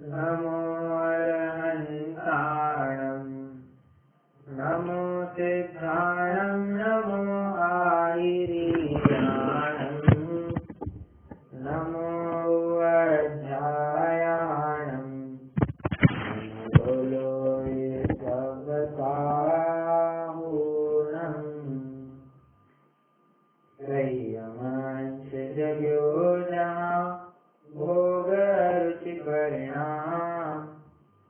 नमो अरहन्ताणं नमो सिद्धाणं नमो आयिरीयाणं नमो अध्यायाणं नमो लोयसवसाहूणं संयमंच जगोजः भोगरुचि परिणाम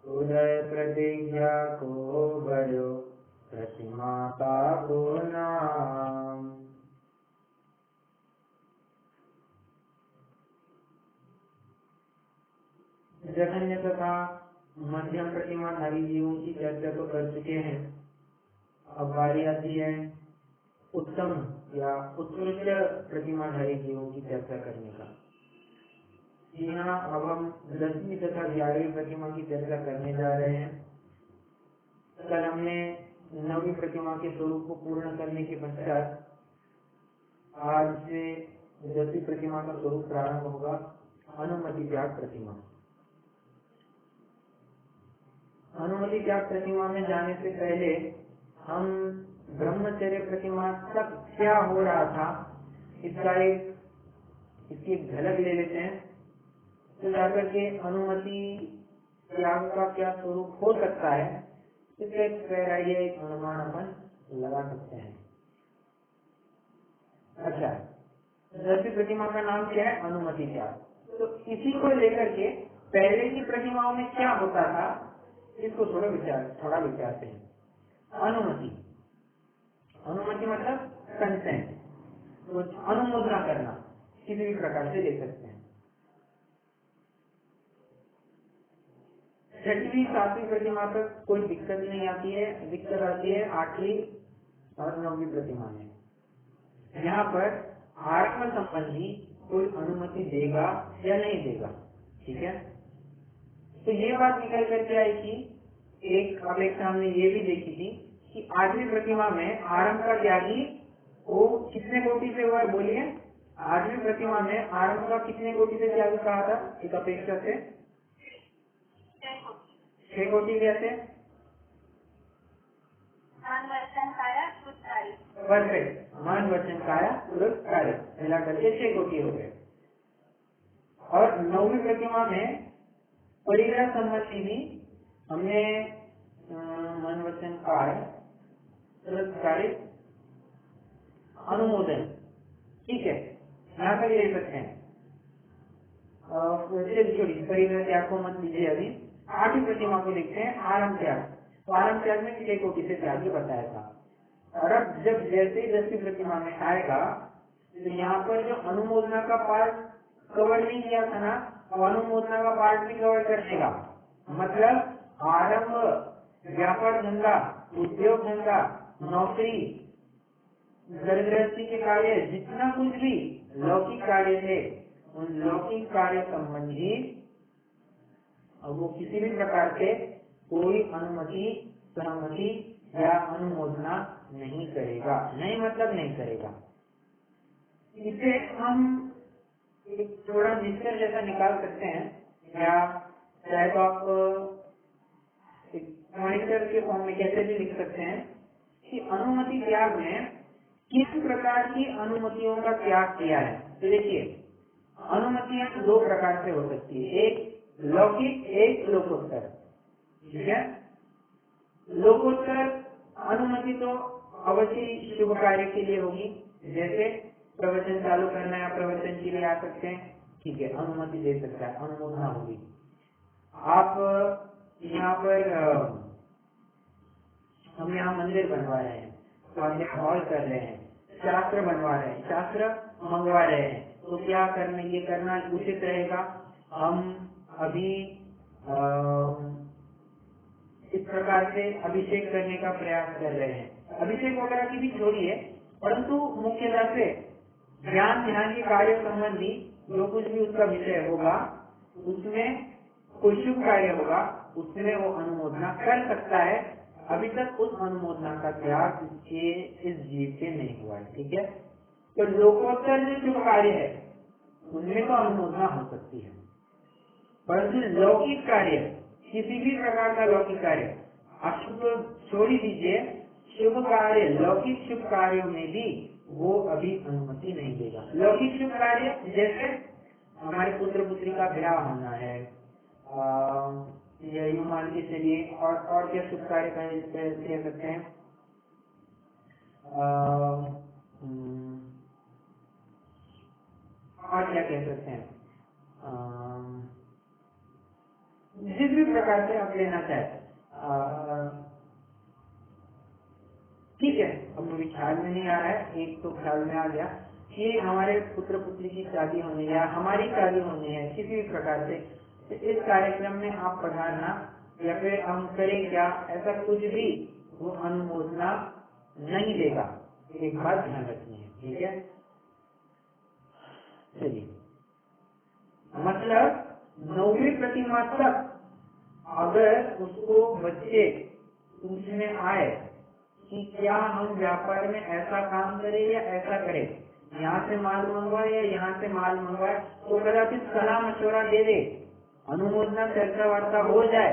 उदय प्रतिज्ञा को भयो प्रतिमा का को नाम। जघन्य तथा मध्यम प्रतिमाधारी जीवों की चर्चा तो कर चुके हैं। अब बारी आती है उत्तम या उत्कृष्ट प्रतिमाधारी जीवों की चर्चा करने का। जी हाँ, अब हम 10वीं तथा 11वीं प्रतिमा की चर्चा करने जा रहे हैं। कल हमने 9वीं प्रतिमा के स्वरूप को पूर्ण करने के पश्चात आज से 10वीं प्रतिमा का स्वरूप प्रारंभ होगा, अनुमति त्याग प्रतिमा। अनुमति त्याग प्रतिमा में जाने से पहले हम ब्रह्मचर्य प्रतिमा तक क्या हो रहा था इसकी एक झलक ले लेते हैं। तो जाकर के अनुमति त्याग का क्या स्वरूप हो सकता है, इसका एक फेयर आइडिया, एक अनुमान अपन लगा सकते हैं। अच्छा, 10वीं प्रतिमा का नाम क्या है? अनुमति त्याग। तो इसी को लेकर के पहले की प्रतिमाओं में क्या होता था, इसको थोड़ा विचारते हैं। अनुमति मतलब कंसेंट, अनुमोदना करना, किसी भी प्रकार से ले सकते हैं। 6वीं 7वीं प्रतिमा तक कोई दिक्कत नहीं आती है, दिक्कत आती है 8वीं और 9वीं प्रतिमा में। यहाँ पर आरंभ संबंधी कोई अनुमति देगा या नहीं देगा, ठीक है। तो ये बात निकल करके आई थी। एक अपेक्षा हमने ये भी देखी थी कि 8वीं प्रतिमा में आरंभ का त्यागी वो कितने कोटि से हुआ है, बोलिए। 8वीं प्रतिमा में आरंभ का कितने कोटि से त्यागी कहा था? एक अपेक्षा से 6 कोटि कैसे? परफेक्ट, मन वचन काया कृत कार्य मिला करके 6 कोटि हो गए। और 9वीं प्रतिमा में परिग्रह सम्मति भी हमने मन वचन काया कृत कार्य अनुमोदन, ठीक है, यहाँ पर ले सकते हैं। परिग्रह त्याग को मत लीजिए अभी। 8वीं प्रतिमा को देखते हैं, आरंभ त्याग। तो आरंभ त्याग में 6 कोटि से त्याग बताया था। और अब जब जैसे ही 10वीं प्रतिमा में आएगा तो यहाँ पर जो अनुमोदना का पार्ट कवर नहीं किया था ना, तो अनुमोदना का पार्ट भी कवर कर देगा। मतलब आरंभ, व्यापार धंधा, उद्योग धंधा, नौकरी, घर गृहस्थी के कार्य, जितना कुछ भी लौकिक कार्य थे, उन लौकिक कार्य संबंधी वो किसी भी प्रकार से कोई अनुमति, सहमति या अनुमोदना नहीं करेगा। नहीं मतलब नहीं करेगा। इसे हम एक थोड़ा निष्कर्ष जैसा निकाल सकते हैं, या चाहे तो आप एक पॉइंटर के फॉर्म में कैसे भी लिख सकते हैं कि अनुमति त्याग में किस प्रकार की अनुमतियों का त्याग किया है। तो देखिए, अनुमतियां 2 प्रकार से हो सकती है, एक लौकिक, एक लोकोत्तर, ठीक है। लोकोत्तर अनुमति तो अवश्य शुभ कार्य के लिए होगी, जैसे प्रवचन चालू करना है, प्रवचन के लिए आ सकते हैं, ठीक है, अनुमति दे सकता है, अनुमोदना होगी। आप यहाँ पर हम यहाँ मंदिर बनवा रहे हैं, स्वाध्याय हॉल कर रहे हैं, शास्त्र बनवा रहे हैं, शास्त्र मंगवा रहे हैं, तो क्या करना, ये करना उचित रहेगा। हम अभी इस प्रकार से अभिषेक करने का प्रयास कर रहे हैं। अभिषेक वगैरह की भी छोड़िए, परंतु मुख्यतः से ज्ञान ध्यान के कार्य संबंधी जो कुछ भी उसका विषय होगा, उसमें कोई शुभ कार्य होगा, उसमें वो अनुमोदना कर सकता है। अभी तक उस अनुमोदना का त्याग इस जीव से नहीं हुआ है, ठीक है। तो लोकोत्तर जो शुभ कार्य है उनमें तो अनुमोदना हो सकती है। परंतु लौकिक कार्य, किसी भी प्रकार का लौकिक कार्य, अशुभ छोड़ ही दीजिए, शुभ कार्य, लौकिक शुभ कार्यों में भी वो अभी अनुमति नहीं देगा। लौकिक शुभ कार्य जैसे हमारे पुत्र पुत्री का विवाह होना है, या यूं मान के चलिए, और क्या शुभ कार्य कह सकते हैं, और क्या कह सकते हैं, जिस भी प्रकार से आप लेना चाहे, ठीक है, अब मुझे ख्याल में नहीं आ रहा है, एक तो ख्याल में आ गया कि हमारे पुत्र पुत्री की शादी होनी है या हमारी शादी होनी है, किसी भी प्रकार से इस कार्यक्रम में आप पधारना या फिर हम करें क्या, ऐसा कुछ भी वो अनुमोदना नहीं देगा। एक बात ध्यान रखनी है, ठीक है। चलिए, मतलब 9वीं प्रतिमा तक अगर उसको बच्चे पूछने आए कि क्या हम व्यापार में ऐसा काम करें या ऐसा करें, यहाँ से माल मंगवाए या यहाँ से माल मंगवाए, तो कदाचित सलाह मशवरा दे दे, अनुमोदना चर्चा वार्ता हो जाए,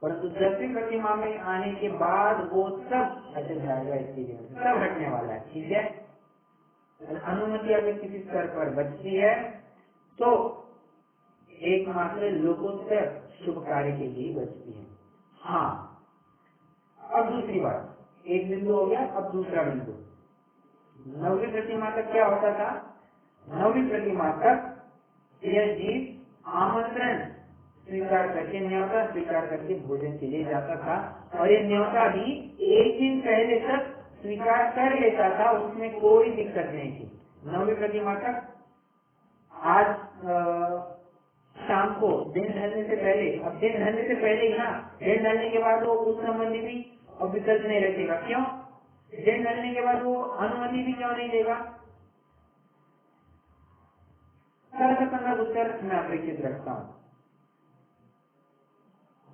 परंतु 10वीं प्रतिमा में आने के बाद वो सब हट जाएगा, एक्सपीरियंस सब हटने वाला है, ठीक है। अनुमति अगर किसी स्तर पर बचती है तो एकमात्र लोकोत्तर शुभ कार्य के लिए बचती है। हाँ, अब दूसरी बात, एक बिंदु हो गया, अब दूसरा बिंदु, 9वीं प्रतिमा तक क्या होता था, 9वीं प्रतिमा तक यह जीव आमंत्रण स्वीकार करके, न्योता स्वीकार करके भोजन के लिए जाता था, और ये न्योता भी एक दिन पहले तक स्वीकार कर लेता था, उसमें कोई दिक्कत नहीं थी। 9वीं प्रतिमा तक आज शाम को दिन ढलने से पहले, अब दिन ढलने से पहले ही ना, दिन ढलने के बाद वो उस संबंधी भी अब विकल्प नहीं रखेगा। क्यों? दिन ढलने के बाद वो अनुमति भी क्यों नहीं देगा? संगत उत्तर मैं अपेक्षित रखता हूँ,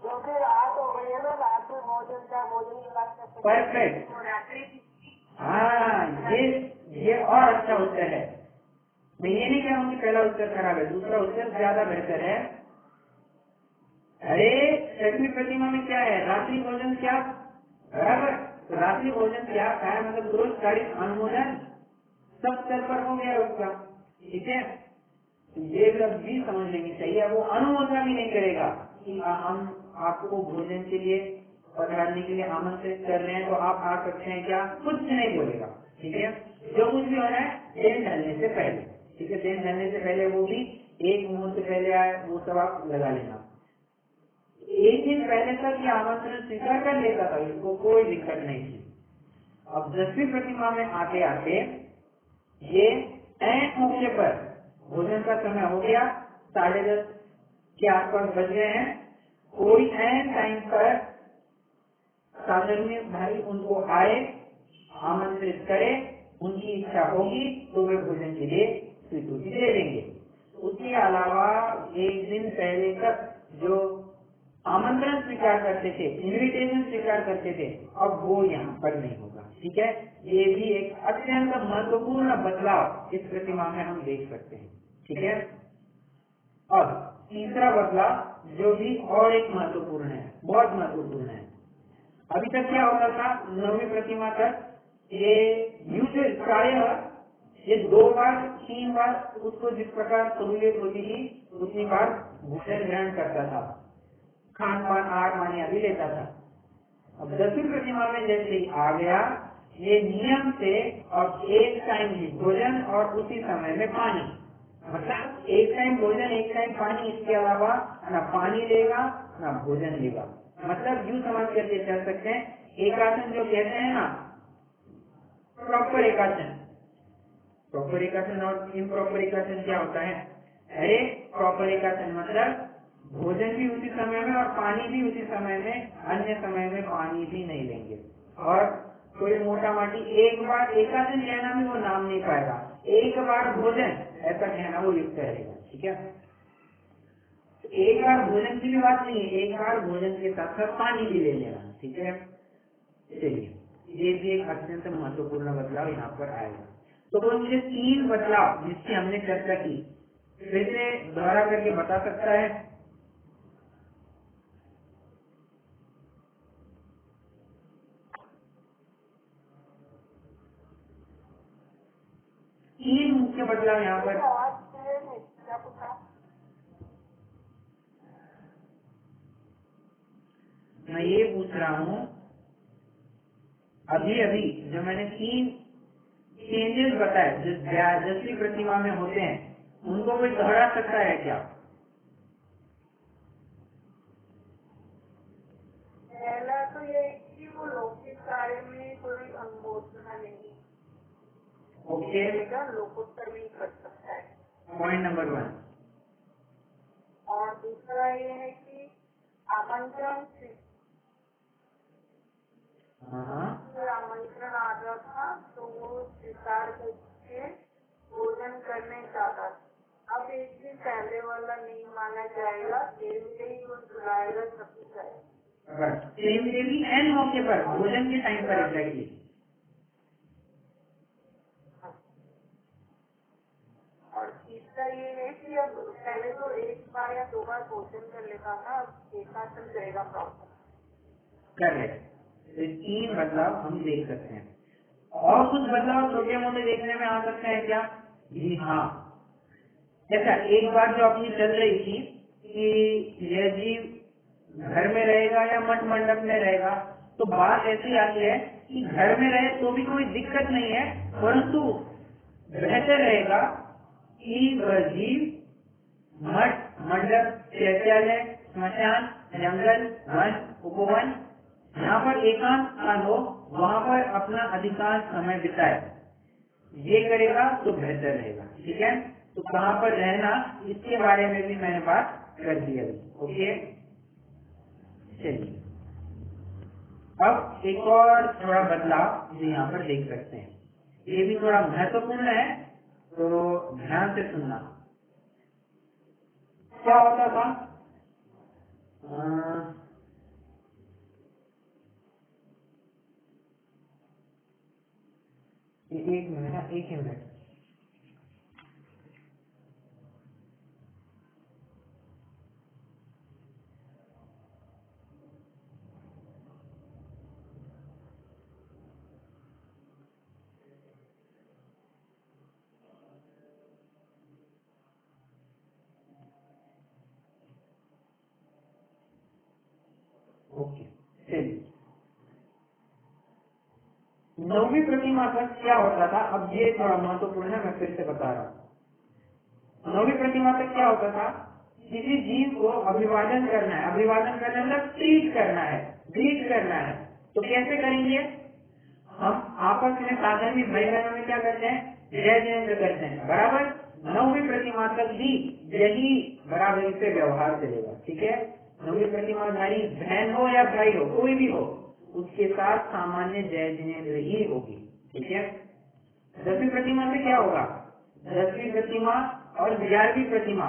क्योंकि रात हो गई है ना, रात्रि भोजन का भोजन की बात करते। परफेक्ट, हाँ, ये और अच्छा उत्तर है। मैं ये नहीं कह रहा हूँ कि पहला उत्तर खराब है, दूसरा उत्तर ज्यादा बेहतर है। अरे 6वीं प्रतिमा में क्या है, रात्रि भोजन क्या, बराबर, तो रात्रि भोजन क्या है, मतलब रोज कार्य अनुमोदन सब स्तर पर हो गया उसका, ठीक है। ये सब भी समझ लेनी चाहिए, वो अनुमोदना भी नहीं करेगा कि हम आपको भोजन के लिए पधारने के लिए आमंत्रित कर रहे हैं तो आप आ सकते हैं क्या, कुछ नहीं बोलेगा, ठीक है। जो कुछ भी होना है दिन ढलने से पहले, ठीक है, दिन ढलने से पहले, वो भी एक मुहूर्त पहले आए, वो सब आप लगा लेना। एक दिन पहले तक ये आमंत्रण स्वीकार कर लेता था, इसको कोई दिक्कत नहीं थी। अब 10वीं प्रतिमा में आते आते ये ऐन मौके पर भोजन का समय हो गया, 10:30 के आसपास बज गए हैं, कोई ऐन टाइम पर साधर्म्य भाई उनको आए, आमंत्रित करे, उनकी इच्छा होगी तो वे भोजन के लिए स्वीकृति दे देंगे। उसके अलावा एक दिन पहले तक जो आमंत्रण स्वीकार करते थे, इन्विटेशन स्वीकार करते थे, अब वो यहाँ पर नहीं होगा, ठीक है। ये भी एक अत्यंत महत्वपूर्ण बदलाव इस प्रतिमा में हम देख सकते हैं, ठीक है। अब तीसरा बदलाव जो भी और एक महत्वपूर्ण है, बहुत महत्वपूर्ण है। अभी तक क्या होता था, 9वीं प्रतिमा तक ये यूजुअल प्रायः ये 2 बार 3 बार उसको जिस प्रकार सहूलियत होती थी उतनी बार भोजन ग्रहण करता था, खान पान आहार पानी आदि लेता था। अब 10वीं प्रतिमा में जैसे ही आ गया, ये नियम से अब एक टाइम ही भोजन और उसी समय में पानी, मतलब एक टाइम भोजन एक टाइम पानी, इसके अलावा न पानी लेगा न भोजन लेगा। मतलब यूँ समझ करके चल सकते हैं, एकासन जो कहते हैं ना, प्रॉपर एकासन, प्रॉपर एकासन और इम्प्रॉपर एकासन क्या होता है? अरे प्रॉपर एकासन मतलब भोजन भी उसी समय में और पानी भी उसी समय में, अन्य समय में पानी भी नहीं लेंगे। और कोई मोटा माटी एक बार एकासन कहना भी वो नाम नहीं पाएगा, एक बार भोजन ऐसा कहना वो युक्त रहेगा, ठीक है। एक बार भोजन की भी बात नहीं है, एक बार भोजन के साथ साथ पानी भी ले लेना, ठीक है। चलिए, ये भी एक अत्यंत महत्वपूर्ण बदलाव यहाँ पर आएगा। तो वो मुझे 3 बदलाव जिसकी हमने चर्चा की, फिर से दोहरा करके बता सकता है? क्यों बदलाव यहाँ पर? आवाज क्लियर नहीं, क्या पूछा? मैं ये पूछ रहा हूँ अभी अभी जो मैंने 3 चेंजेस बताए जो 10वीं प्रतिमा में होते हैं उनको कोई दोहरा सकता है क्या? पहला तो ये कि वो लौकिक कार्य में कोई अनुमोदना नहीं ओके, लोकोत्तर नहीं कर सकता है। Point number 1। और दूसरा ये है कि आमंत्रण आमंत्रण आता था तो वो स्वीकार करके भोजन करने जाता था। अब एक दिन पहले वाला नहीं माना जाएगा, देवी ही वो बुलाएगा तभी जाएगा। देवी एन मौके पर भोजन के टाइम पर एग्जैक्टली। और तीसरा ये है कि अब पहले तो 1 बार या 2 बार भोजन कर लेता था, अब एक साथ चल जाएगा प्रॉब्लम। करेक्ट। तो 3 बदलाव हम देख सकते हैं। और कुछ बदलाव छोटे मोटे देखने में आ सकते हैं क्या? जी हाँ। ऐसा एक बार जो अपनी चल रही थी कि यह जीव घर में रहेगा या मठ मंडप में रहेगा, तो बात ऐसी आती है कि घर में रहे तो भी कोई दिक्कत नहीं है, परंतु बेहतर रहेगा कि वह जीव मठ मंडप, शौचालय, श्मशान, जंगल, वन, उपवन, यहाँ पर एकांत स्थान हो, वहाँ पर अपना अधिकांश समय बिताए। ये करेगा तो बेहतर रहेगा। ठीक है, तो कहाँ पर रहना इसके बारे में भी मैंने बात कर दी अभी। ओके, चलिए अब एक और थोड़ा बदलाव जो यहाँ पर देख सकते हैं, ये भी थोड़ा महत्वपूर्ण है, तो ध्यान से सुनना। क्या होता था? एक मिनट, एक ही मिनट। ओके, चलिए 9वीं प्रतिमा तक क्या होता था? अब ये थोड़ा महत्वपूर्ण है, मैं फिर से बता रहा हूँ। 9वीं प्रतिमा तक क्या होता था? किसी जीव को अभिवादन करना है, अभिवादन करना मतलब ट्रीट करना है, ग्रीट करना है, तो कैसे करेंगे? हम आपस में साधन में भाई बहनों में क्या करते हैं? जय जयंत करते हैं, बराबर। 9वीं प्रतिमा तक भी यही बराबरी से व्यवहार चलेगा। ठीक है, 9वीं प्रतिमाधारी बहन हो या भाई हो, कोई भी हो, उसके साथ सामान्य जय जिनेन्द्र ही होगी। ठीक है, 10वीं प्रतिमा से क्या होगा? 10वीं प्रतिमा और 11वीं प्रतिमा,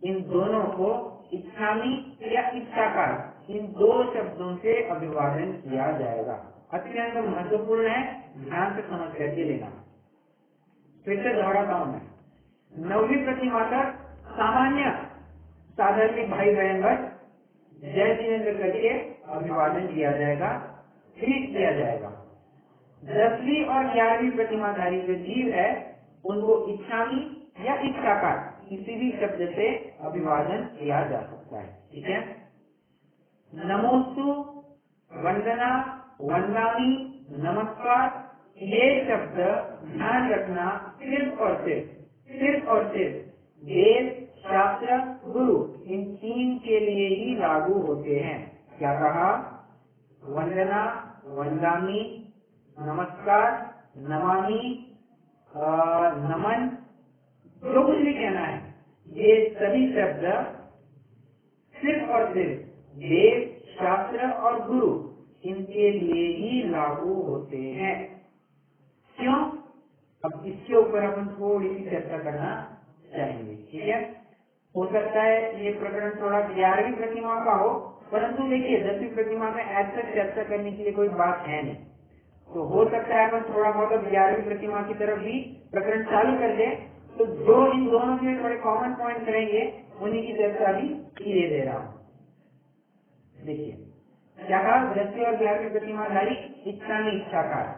इन दोनों को इच्छामी या इच्छाकार, इन 2 शब्दों से अभिवादन किया जाएगा। अत्यंत महत्वपूर्ण है, ध्यान से समझ करके लेना। फिर से दोहराता हूं मैं। 9वीं प्रतिमा तक सामान्य साधारण भाई बहन बस जय जिनेन्द्र करके अभिवादन किया जाएगा, ग्रीट किया जाएगा। 10वीं और 11वीं प्रतिमाधारी जो जीव है उनको इच्छामी या इच्छाकार किसी भी शब्द से अभिवादन किया जा सकता है। ठीक है, नमोस्तु, वंदना, वंदामी, नमस्कार, ये शब्द ध्यान रखना सिर्फ और सिर्फ वेद, शास्त्र, गुरु, इन 3 के लिए ही लागू होते हैं। क्या कहा? वंदना, वंदामी, नमस्कार, नमामि, नमन, जो कुछ भी कहना है, ये सभी शब्द सिर्फ और सिर्फ वेद, शास्त्र और गुरु, इनके लिए ही लागू होते हैं। क्यों? अब इसके ऊपर अपन थोड़ी सी चर्चा करना चाहेंगे। ठीक है, हो सकता है ये प्रकरण थोड़ा 11वीं प्रतिमा का हो, परंतु देखिए 10वीं प्रतिमा में ऐसा चर्चा करने के लिए कोई बात है नहीं, तो हो सकता है अपन थोड़ा बहुत 11वीं प्रतिमा की तरफ भी प्रकरण चालू कर दे, तो जो इन दोनों के थोड़े कॉमन पॉइंट रहेंगे उन्हीं की चर्चा भी किए दे रहा हूँ। देखिए क्या कहा? 10वीं और 11वीं प्रतिमाधारी इच्छा में इच्छाकार,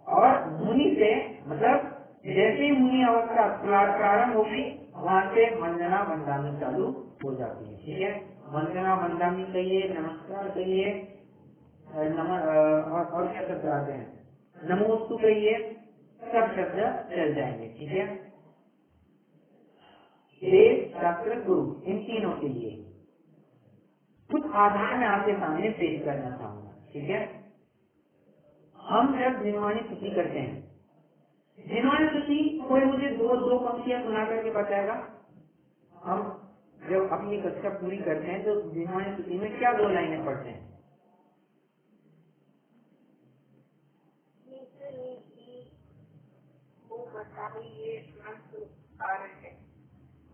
और मुनि से मतलब जैसे ही मुनि अवस्था प्रारंभ होगी वहां से वंदना वंदामी चालू हो जाती है। ठीक है, वंदना वंदामी कहिए, नमस्कार कहिए, और क्या शब्द आते हैं, नमोस्तु कहिए, सब शब्द चल जाएंगे। ठीक है, वेद शास्त्र गुरु इन तीनों के लिए कुछ आधार में आपके सामने पेश करना चाहूंगा। ठीक है, हम जब जिनवाणी स्तुति करते हैं, जिनवाणी स्तुति कोई मुझे दो पंक्तियां सुना करके बताएगा। हम जब अपनी कक्षा पूरी करते हैं तो जिनवाणी स्तुति में क्या 2 लाइनें पढ़ते हैं? बताइए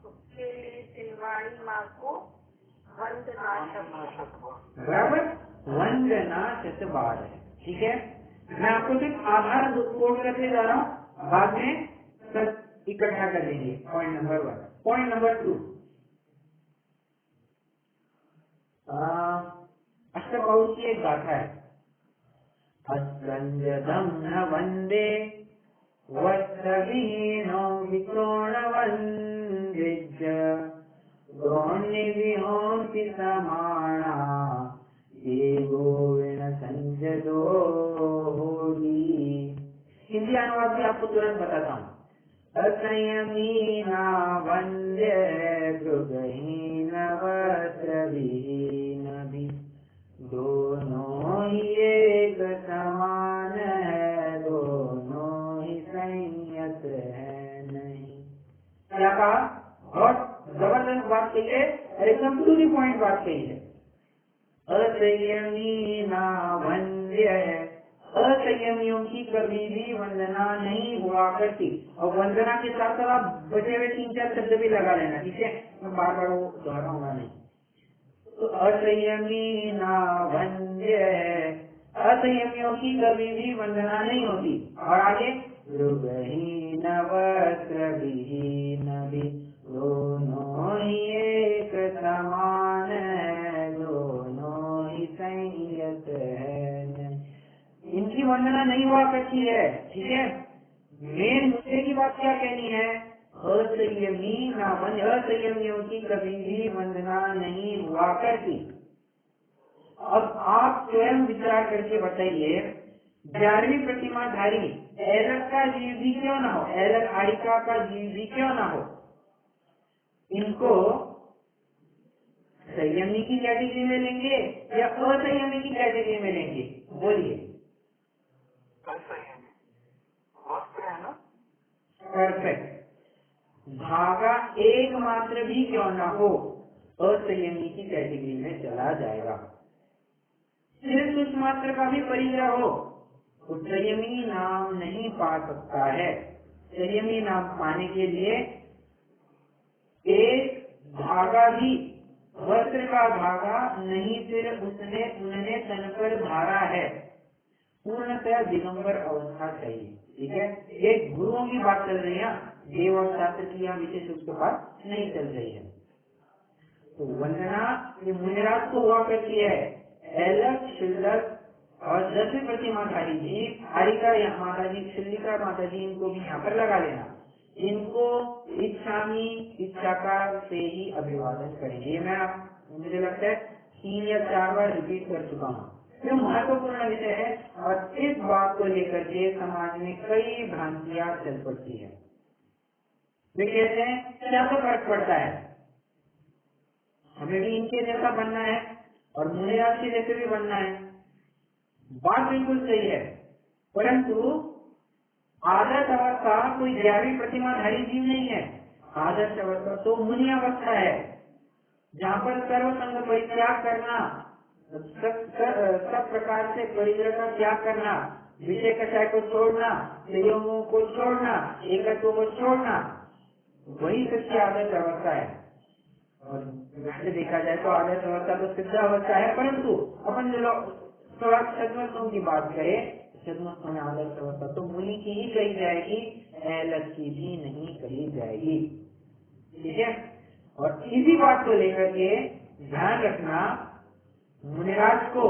उसके लिए जिनवाणी माँ को वंदना बराबर, वंदना शतबार है। ठीक है, मैं आपको सिर्फ आधार कोड करते जा रहा हूँ, बाद में सब इकट्ठा कर लेंगे। Point number 1। पॉइंट नंबर 2, अष्टपौरुष की एक गाथा है, अस्कंजदं न वंदे वस्त्रहीनो विकोणवन्दिज्य गौण्यविहोंसि समाना ये गोविण संजदो होली। हिंदी अनुवाद भी आपको तुरंत बताता हूँ। असंयमीना वंद्य गृहहीन वस्त्रविहीन भी दोनों ही एक समान है, दोनों ही संयत है नहीं। क्या कहा? बहुत जबरदस्त बात कही है और एकदम टू द पॉइंट बात कही है। असंयमी ना वंद्य है, असंयमियों की कभी भी वंदना नहीं हुआ करती। और वंदना के साथ साथ आप बचे हुए 3-4 शब्द भी लगा लेना। ठीक है, मैं बार बार वो दोहराऊंगा नहीं। तो असंयमी ना वंद्य है, असंयमियों की कभी भी वंदना नहीं होती। और आगे गृहहीन वस्त्रविहीन भी दोनों ही एक समान है, दोनों ही संयत है। इनकी वंदना नहीं हुआ करती है। ठीक है, मेन मुद्दे की बात क्या कहनी है? असंयमी ना वंद्य, असंयमियों की कभी भी वंदना नहीं हुआ करती। अब आप स्वयं विचार करके बताइए, 11वीं प्रतिमाधारी ऐलक का जीव भी क्यों ना हो, ऐलक आरिका का जीव भी क्यों ना हो, इनको संयमी की कैटेगरी में लेंगे या असंयमी की कैटेगरी में लेंगे? बोलिए। परफेक्ट। धागा एकमात्र भी क्यों ना हो, असंयमी की कैटेगरी में चला जाएगा। सिर्फ उस मात्र का भी परिग्रह हो तो संयमी नाम नहीं पा सकता है। संयमी नाम पाने के लिए एक धागा भी, वस्त्र का धागा नहीं, सिर्फ उन्होंने तन पर धारा है, पूर्णतः दिगंबर अवस्था चाहिए। ठीक है, ये गुरुओं की बात चल रही है, देव और शास्त्र की यहाँ विशेष रूप से बात नहीं चल रही है। तो वंदना ये मुनिराज को हुआ करती है। ऐलक, शिल्लक और 10वीं प्रतिमाधारी जी, हारिका माता जी, शिल्लिका माता जी, इनको भी यहाँ पर लगा लेना। इनको इच्छामी, इच्छाकार से ही अभिवादन करेंगे। मैं मुझे लगता है 3 या 4 बार रिपीट कर चुका हूँ। ये महत्वपूर्ण विषय है और इस बात को लेकर के समाज में कई भ्रांतियां चल पड़ती है। वे कहते हैं क्या तो फर्क पड़ता है, हमें भी इनके जैसा बनना है और मुनिराज के जैसे भी बनना है। बात बिल्कुल सही है, परंतु आदर्श अवस्था कोई 11वीं प्रतिमाधारी जीव नहीं है। आदर्श अवस्था तो मुनि अवस्था है, जहाँ पर सर्व संग परित्याग करना, सब प्रकार से परिग्रह का त्याग करना, विषय कषाय को छोड़ना, संयोगों को छोड़ना, एकत्व को छोड़ना, वही सच्ची आदर्श अवस्था है। और वैसे देखा जाए तो आदर्श अवस्था तो सिद्ध अवस्था है, परंतु अपन थोड़ा छद्मस्तों की बात करें, छद्मस्तों में आदर्श अवस्था तो मुनि की ही कही जाएगी, ऐलक की भी नहीं कही जाएगी। ठीक है, और इसी बात को लेकर के ध्यान रखना, मुनिराज को,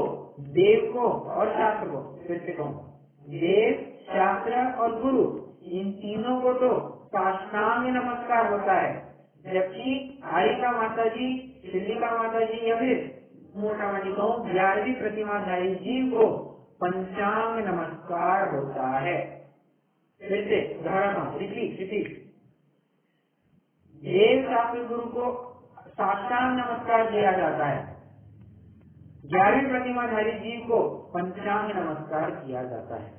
देव को और शास्त्र को, फिर से कहूँ, देव, शास्त्र और गुरु इन तीनों को तो साष्टांग नमस्कार होता है, जबकि कालिका माता जी, शिलिका माता जी या फिर मोटा मोटी कहूँ 11वीं प्रतिमाधारी जीव को पंचांग नमस्कार होता है। फिर से दोहराता हूँ, रिपीट। देव शास्त्र गुरु को साष्टांग नमस्कार दिया जाता है, 11वीं प्रतिमाधारी जीव को पंचांग नमस्कार किया जाता है।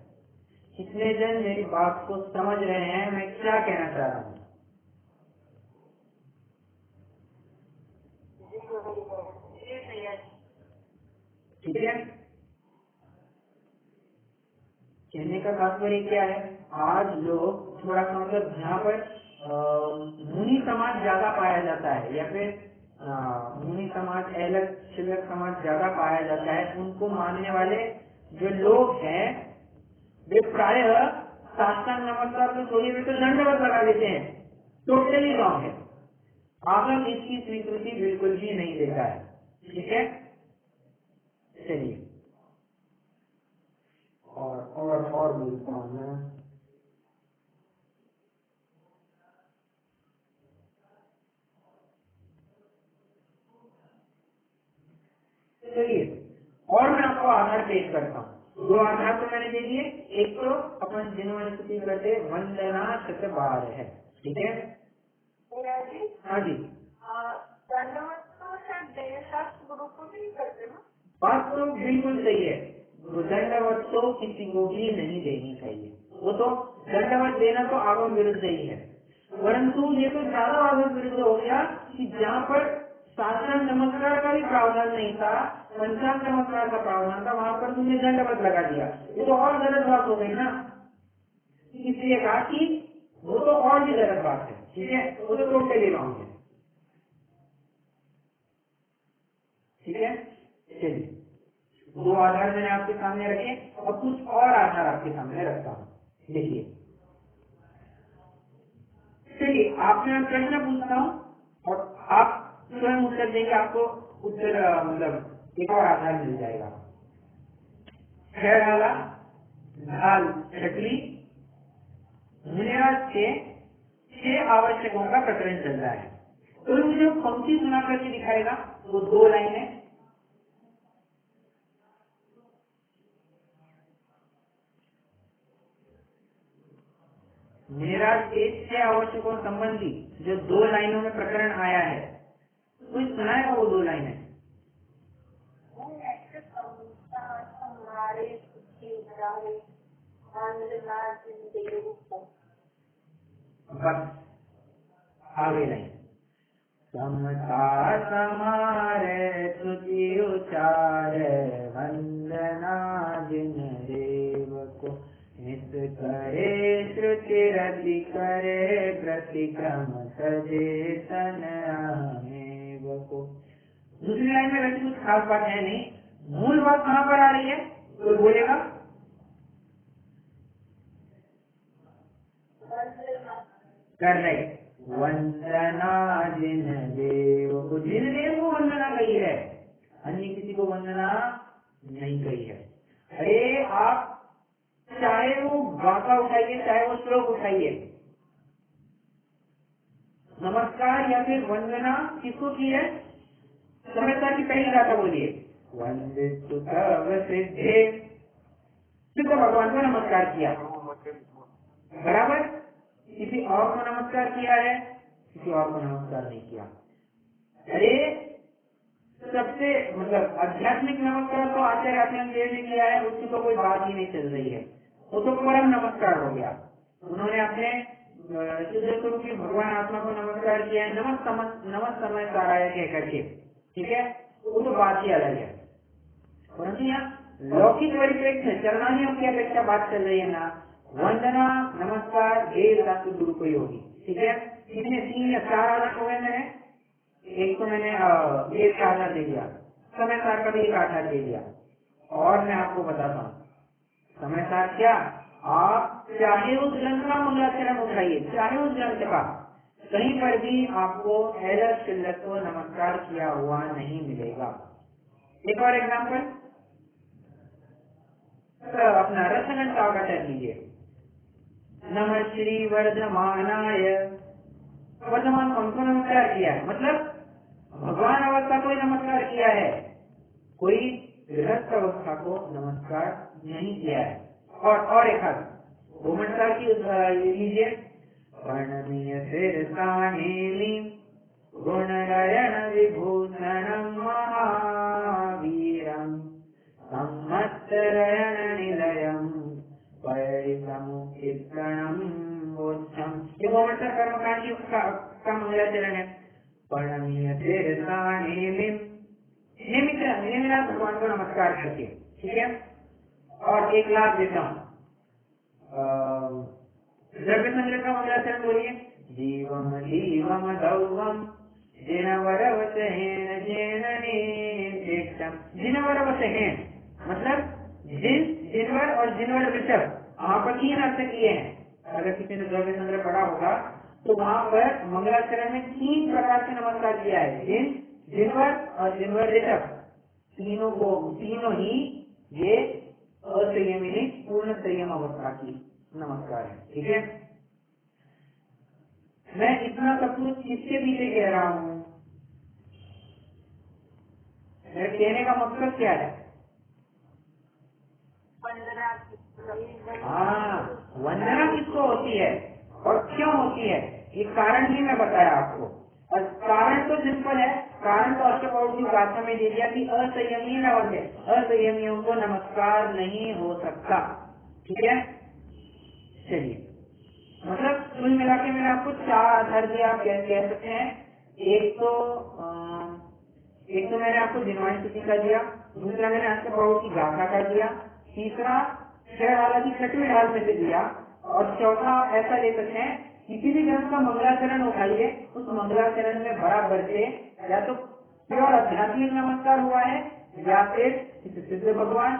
कितने जन मेरी बात को समझ रहे हैं मैं क्या कहना चाह रहा हूँ? ठीक है, कहने का तात्पर्य क्या है, आज लोग थोड़ा सा मतलब यहाँ पर मुनि समाज ज्यादा पाया जाता है या फिर मुनि समाज अलग शिलक समाज ज्यादा पाया जाता है, उनको मानने वाले जो लोग हैं वे प्रायः साष्टांग नमस्कार तो थोड़ी भी तो दंडवत लगा देते हैं, टोटली रॉन्ग है। आगम इसकी स्वीकृति बिल्कुल भी नहीं देता है। ठीक है, चलिए और बोलता हूँ मैं। चलिए और मैं आपको आधार पेश करता हूँ। 2 आधार तो मैंने दे दिए, एक तो अपन जिन्होंने स्तुति करते वंदना शतबार है। ठीक है, हाँ जी, दंडवत तो शायद देवशास्त्र गुरु को नहीं करते ना। बात तो बिल्कुल सही है, दंडवत तो किसी को भी नहीं देनी चाहिए, वो तो दंडवत देना तो आगम विरुद्ध ही है, परंतु ये तो ज्यादा आगम विरुद्ध हो गया कि जहाँ पर साष्टांग नमस्कार का भी प्रावधान नहीं था, पंचांग नमस्कार का प्रावधान था, वहां पर तुमने दंडवत लगा दिया, ये तो और गलत बात हो गई ना। इसलिए कहा कि वो तो और भी गलत बात है। ठीक है, वो तो टोटली रॉन्ग है। ठीक है, चलिए 2 आधार मैंने आपके सामने रखे और कुछ और आधार आपके सामने रखता हूँ। देखिए, चलिए आपसे मैं प्रश्न पूछता हूँ और आप स्वयं उत्तर देंगे, आपको उत्तर मतलब एक और आधार मिल जाएगा। डाला दाल चटनी मुनिराज के 6 आवश्यकों का प्रकरण चल रहा है, तो मुझे पंक्ति सुना करके दिखाएगा, वो 2 लाइन है। मुनिराज के 6 आवश्यकों संबंधी जो 2 लाइनों में प्रकरण आया है, कोई सुनाएगा वो 2 लाइनें? हमारे बस आगे लाइन, समता समारे स्तुति उचारे वंदना जिन देव को, नित करे श्रुति रति करे प्रतिक्रम सजे सन अहमेव को। दूसरी लाइन में वैसे कुछ खास बात है नहीं, मूल बात कहाँ पर आ रही है तो बोलेगा? करेक्ट, वंदना जिन देव को, जिन देव को वंदना कही है, अन्य किसी को वंदना नहीं कही है। अरे आप चाहे वो गाथा उठाइए, चाहे वो श्लोक उठाइए, नमस्कार या फिर वंदना किसको की है? समझदार की पहली गाथा बोलिए, वंदितु तव सिद्धे, सिद्ध भगवान को नमस्कार किया, बराबर। किसी और को नमस्कार किया है, किसी और को नमस्कार नहीं किया। अरे सबसे मतलब आध्यात्मिक नमस्कार तो आचार्य आत्मा देव ने किया है, उसकी तो कोई बात ही नहीं चल रही है, वो तो परम नमस्कार हो गया। उन्होंने अपने शुद्ध स्वरूप की भगवान आत्मा को नमस्कार किया है, नमस् समय साराय कह करके। ठीक है, वो तो बात ही अलग है, परंतु यहाँ लौकिक परिप्रेक्ष्य में चरणानियों की अपेक्षा बात चल रही है ना, वंदना नमस्कार देव शास्त्र दुरुपयोगी। ठीक है, कितने 3 या 4 आधार हो गए मैंने, एक तो मैंने एक आधार दे दिया, समय सार का भी एक आधार दे दिया, और मैं आपको बताता हूँ समय सार क्या, आप चाहे उस ग्रंथ का मंगलाचरण उठाइए, चाहे उस ग्रंथ का, कहीं पर भी आपको एलस शिल्लक को नमस्कार किया हुआ नहीं मिलेगा। एक और एग्जाम्पल, अपना रसगन का लीजिए, नमः श्री वर्धमानाय। वर्धमान कौन को नमस्कार किया है? मतलब भगवान अवस्था को नमस्कार किया है, कोई गृहस्थ अवस्था को नमस्कार नहीं किया है। और एक हाथ नमस्कार की लीजिए। प्रणमीय शिरसानीलिं गुणरयण विभूषणं महावीरं संवत्सरयण निलयं परिसमुचित्रणं बोध्यं। ये नमस्कार कर्मकांडी का मंगलाचरण है। प्रणमीय शिरसानीलिं नियमित भगवान को नमस्कार करके, ठीक है। और एक लाभ देता हूँ, द्रव्य संग्रह का मंगलाचरण बोलिए। जीवम जीवम दौवम जिनवरवसहेन जेननीक्षम। जिनवरवसहेन मतलब जिनवर और जिनवर ऋषभ, वहाँ पर 3 अर्थ किए हैं। अगर किसी ने द्रव्य संग्रह पढ़ा होगा तो वहाँ पर मंगलाचरण में 3 प्रकार से नमस्कार किया है। जिनवर और जिनवर ऋषभ, तीनों ही ये असंयमी पूर्ण संयम अवस्था की नमस्कार है, ठीक है। मैं इतना सब कुछ किसके पीछे कह रहा हूँ? मेरे कहने का मकसद क्या है? हाँ, वंदना किसको होती है और क्यों होती है, ये कारण भी मैं बताया आपको। और कारण तो सिंपल है, कारण तो अष्टप्रभु की गाथा में दे दिया कि असंयमी न होते, असंयमियों को नमस्कार नहीं हो सकता, ठीक है। चलिए, मतलब कुल मिला के मैंने आपको 4 आधार दिया, आप कह सकते हैं। एक तो मैंने आपको जिनवाणी स्तुति का दिया, दूसरा मैंने अष्टप्रभु की गाथा का दिया, तीसरा 6 ढाला की 6वीं ढाल में से दिया, और चौथा ऐसा ले सकते हैं किसी भी ग्रंथ का मंगलाचरण उठाइए, उस मंगलाचरण में बराबर से या तो प्योर आध्यात्मिक नमस्कार हुआ है या फिर किसी सिद्ध भगवान,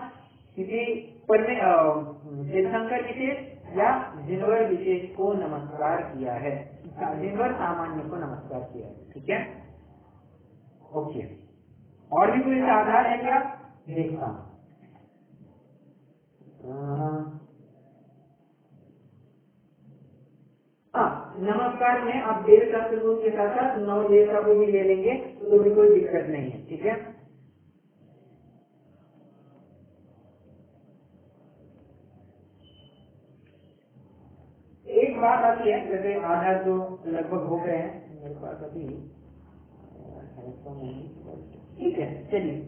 किसी तीर्थंकर विशेष या जिनवर विशेष को नमस्कार किया है, जिनवर सामान्य को नमस्कार किया है, ठीक है। ओके, और भी कोई आधार है क्या? देखता हूँ। नमस्कार में आप देव शास्त्र के साथ साथ 9 देवता को भी ले लेंगे तो भी कोई दिक्कत नहीं है, ठीक है। एक बात आती है, जैसे आधार तो लगभग हो गए हैं मेरे पास अभी, ठीक है। चलिए,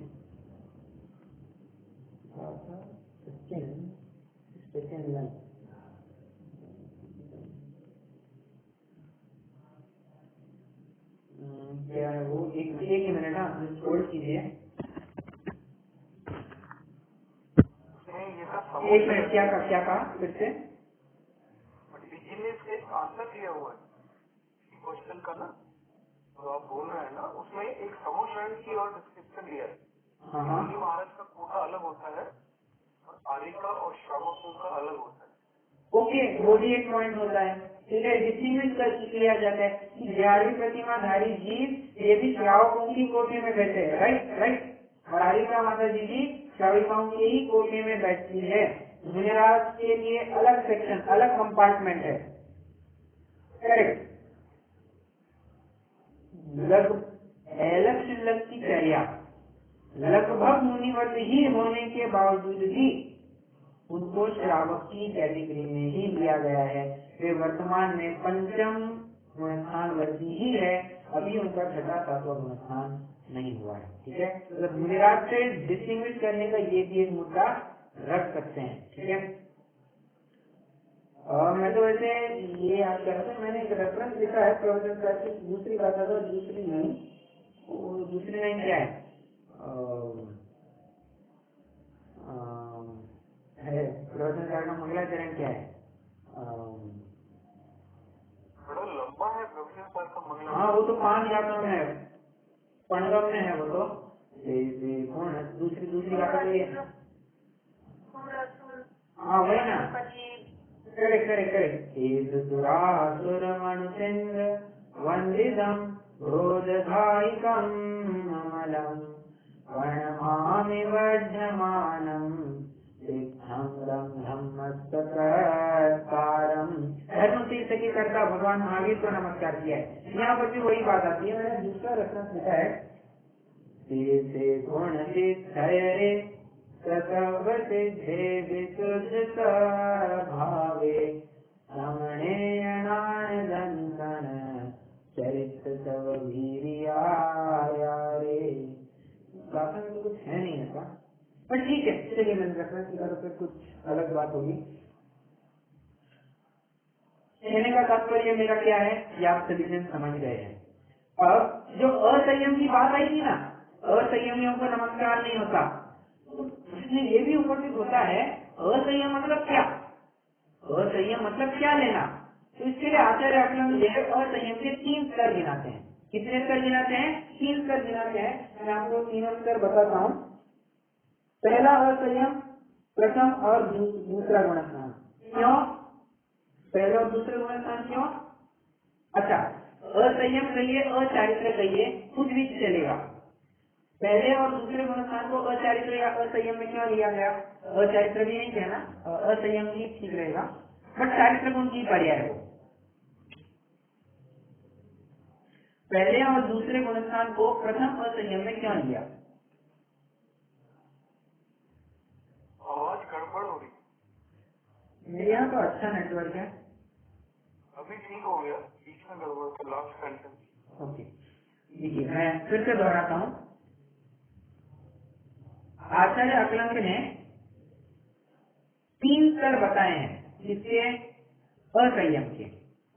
क्या है वो, एक ही मिनट होल्ड कीजिए। एक मिनट, क्या कहा फिर से? आंसर दिया हुआ है क्वेश्चन का ना, जो आप बोल रहे हैं ना, उसमें एक समूह की और डिस्क्रिप्शन दिया है। हाँ, महाराज का कोटा अलग होता है और आरिका और श्रावकों का अलग होता है। ओके, वो भी एक पॉइंट होता है, ठीक है। डिस्टिंग्विश किया जाता है कि 11वीं प्रतिमाधारी जीव ये भी श्रावकों की कोटि में बैठे हैं, राइट। और आरिका माता जी भी श्राविकाओं की ही कोटि में बैठती है। मुनिराज के लिए अलग सेक्शन, अलग कंपार्टमेंट है, करेक्ट। लगभग की चर्या लगभग मुनिवत ही होने के बावजूद भी उनको श्रावक की कैटेगरी में ही लिया गया है। वे वर्तमान में 5म गुणस्थान वर्ती ही है, अभी उनका 6ठा 7वां गुणस्थान नहीं हुआ है, ठीक है। तो मुनिराज से डिस्टिंग्विश करने का ये भी एक मुद्दा रख सकते हैं, ठीक है। मैं तो वैसे ये याद कर रहा था, मैंने एक रेफरेंस लिखा है प्रोफेसर सर की दूसरी बात था, दूसरी लाइन क्या है? प्रोफेसर सर का मंगलाचरण क्या है? बड़ा लंबा है प्रोफेसर सर का मंगला। हाँ, वो तो 5 गाथाओं में है, पंडव में है वो तो। कौन है दूसरी गाथा तो ये? हाँ, वही ना, करेक्ट। सुरासुरमनुचन्द्र वन्दितं क्रोधधायिकं अमलं प्रणमामि वर्धमानं सिद्धं धम्मस्तकारं उल्टा भगवान महावीर को नमस्कार किया है। यहाँ पर भी वही बात आती है। मैंने दूसरा रेफरेंस लिखा है, से गुण सिद्धये सतव सिद्धे विशुद्ध भावे रमणेयनानंदन चरित्र तव वीर्याया रे। गाथा में तो कुछ है नहीं ऐसा, पर ठीक है, चलिए मैंने रेफरेंस लिखा तो फिर कुछ अलग बात होगी। कहने का तात्पर्य मेरा क्या है, ये आप सभी जन समझ गए हैं। अब जो असंयम की बात आई थी ना, असंयमियों को नमस्कार नहीं होता, इसमें ये भी उपस्थित होता है असंयम मतलब क्या, असंयम मतलब क्या लेना। तो इसके लिए आचार्य अकलंग असंयम के 3 स्तर गिनाते हैं। कितने स्तर गिनाते हैं? 3 स्तर गिनाते हैं। मैं आपको तीनों स्तर बताता हूँ। पहला असंयम, प्रथम और दूसरा गुणस्थान। क्यों पहला और दूसरा गुणस्थान क्यों? अच्छा, असंयम कहिए, अचारित्र कहिए, कुछ भी चलेगा। पहले और दूसरे गुणस्थान को अचारित्र या असंयम में क्यों लिया गया? अचारित्र भी नहीं कहना, असंयम भी ठीक रहेगा, बट चारित्र गुण की पर्याय हो। पहले और दूसरे गुणस्थान को प्रथम असंयम में क्यों लिया? आवाज गड़बड़ हो रही। मेरे यहाँ तो अच्छा नेटवर्क है। अभी ठीक हो गया, बीच में गड़बड़ था लास्ट सेंटेंस। ओके, देखिए मैं फिर से दोहराता हूँ। आचार्य अकलंग ने 3 स्तर बताए हैं जिसके असंयम के।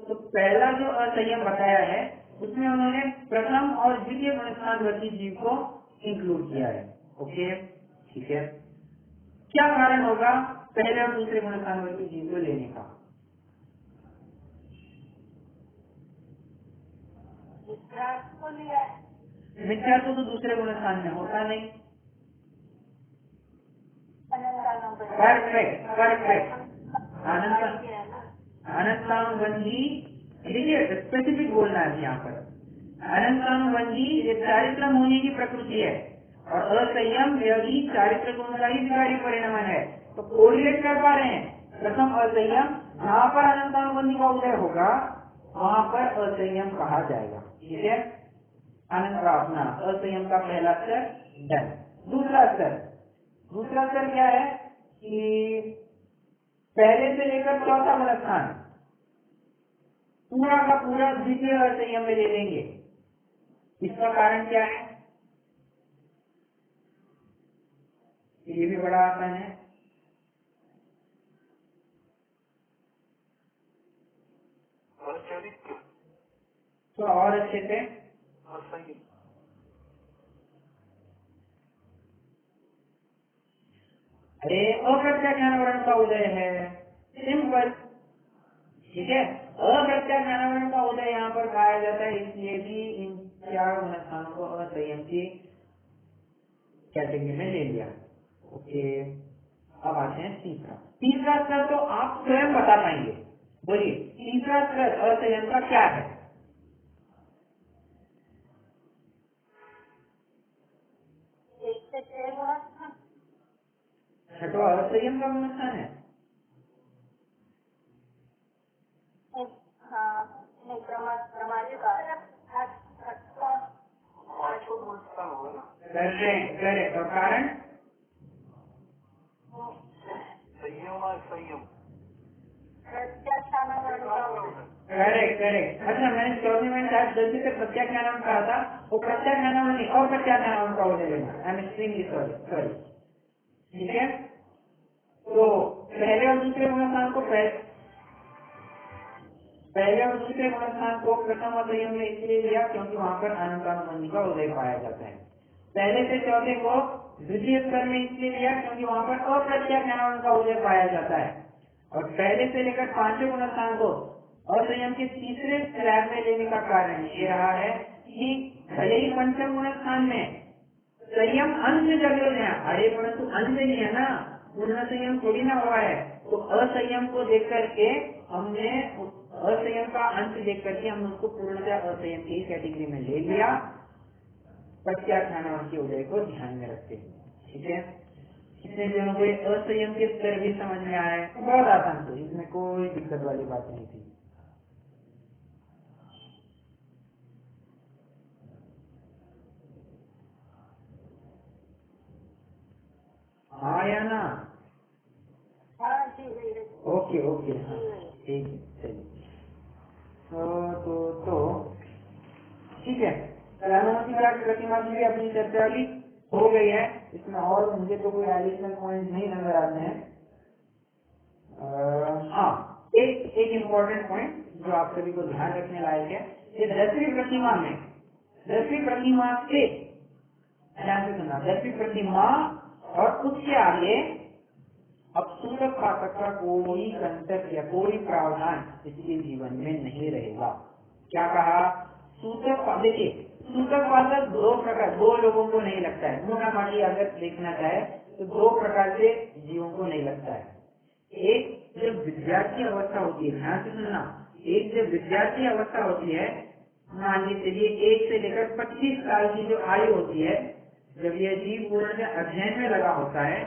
तो पहला जो असंयम बताया है उसमें उन्होंने प्रथम और द्वितीय गुणस्थानवर्ती जीव को इंक्लूड किया है। ओके, ठीक है। क्या कारण होगा पहले और दूसरे गुणस्थानवर्ती जीव को लेने का? मिथ्या तो दूसरे गुणस्थान में होता नहीं। Perfect perfect. अनंतानुबंधी, देखिए स्पेसिफिक बोलना है यहाँ पर। अनंतानुबंधी ये चारित्र होने की प्रकृति है, और असंयम यह भी चारित्र गुण का ही विकारी परिणाम है। तो कोरिलेट कर पा रहे हैं। प्रथम असंयम, जहाँ पर अनंतानुबंधी का उदय होगा वहाँ पर असंयम कहा जाएगा। ठीक है, अनंत का अपना असंयम का पहला स्तर डन। दूसरा स्तर क्या है कि पहले से लेकर चौथा गुणस्थान पूरा का पूरा द्वितीय असंयम में ले लेंगे। इसका कारण क्या है? ये भी बड़ा आसान है। तो और अच्छे से अरे अप्रत्याख्यान का उदय है, सिंपल। ठीक है, अप्रत्याख्यान का उदय यहाँ पर पाया जाता है, इसलिए भी इन 4 गुणस्थानों को असंयम की कैटेगरी में ले लिया। ओके, अब आते हैं तीसरा स्तर तो आप स्वयं बता पाएंगे। बोलिए, तीसरा स्तर असंयम का क्या है? छठवा असंयम का गुणस्थान है। करेक्ट। और कारण? संयम करेक्ट। अच्छा, मैंने 14 मिनट शायद गलती से प्रत्याख्यान कहा था, वो प्रत्याख्यान नहीं और प्रत्याख्यान का उदय लेना। I am extremely sorry. ठीक है, तो पहले और दूसरे गुणस्थान को प्रथम असंयम में इसलिए लिया क्योंकि वहाँ पर अनंतानुबंधी का उदय पाया जाता है। पहले से चौथे को द्वितीय स्तर में इसलिए लिया क्योंकि वहाँ पर अप्रत्याख्यान का उदय पाया जाता है। और पहले से लेकर 5वें गुणस्थान को असंयम के तीसरे स्लैब में लेने का कारण ये रहा है कि भले ही पंचम गुणस्थान में संयम अंश जगह है, अरे परंतु अंश नहीं है ना, पूर्ण संयम थोड़ी ना हुआ है। तो असंयम को देख करके हमने असंयम का अंश देख करके हमने उसको पूर्णतः असंयम की कैटेगरी में ले लिया, प्रत्याख्यान के उदय को ध्यान में रखते हैं। ठीक है, कितने जनों को असंयम के स्तर भी समझ में आए? बहुत आसान थे, इसमें कोई दिक्कत वाली बात नहीं थी। हाँ या ना? हाँ जी भैया। ओके ओके, हाँ ठीक है, चलिए। तो ठीक है, हनुमति विहार की प्रतिमा की भी अपनी चर्चा अभी हो गई है। इसमें और मुझे तो कोई एडिशनल पॉइंट नहीं नजर आते हैं। हाँ, एक इम्पोर्टेंट पॉइंट जो आप सभी को ध्यान रखने लायक है, ये 10वीं प्रतिमा में, 10वीं प्रतिमा से ध्यान से सुनना, 10वीं प्रतिमा और उसके आगे अब सूतक पाठक का कोई कंसेप्ट या कोई प्रावधान इसके जीवन में नहीं रहेगा। क्या कहा? सूतक, देखिए सूतक पाठक दो लोगों को नहीं लगता है, मोटा मोटी अगर देखना चाहे तो दो प्रकार से जीवों को नहीं लगता है। एक जब विद्यार्थी अवस्था होती है, ध्यान से सुनना, एक जब विद्यार्थी अवस्था होती है, मान लीजिए 1 से लेकर 25 साल की जो आयु होती है, जब यह जीव पूर्ण में अध्ययन में लगा होता है,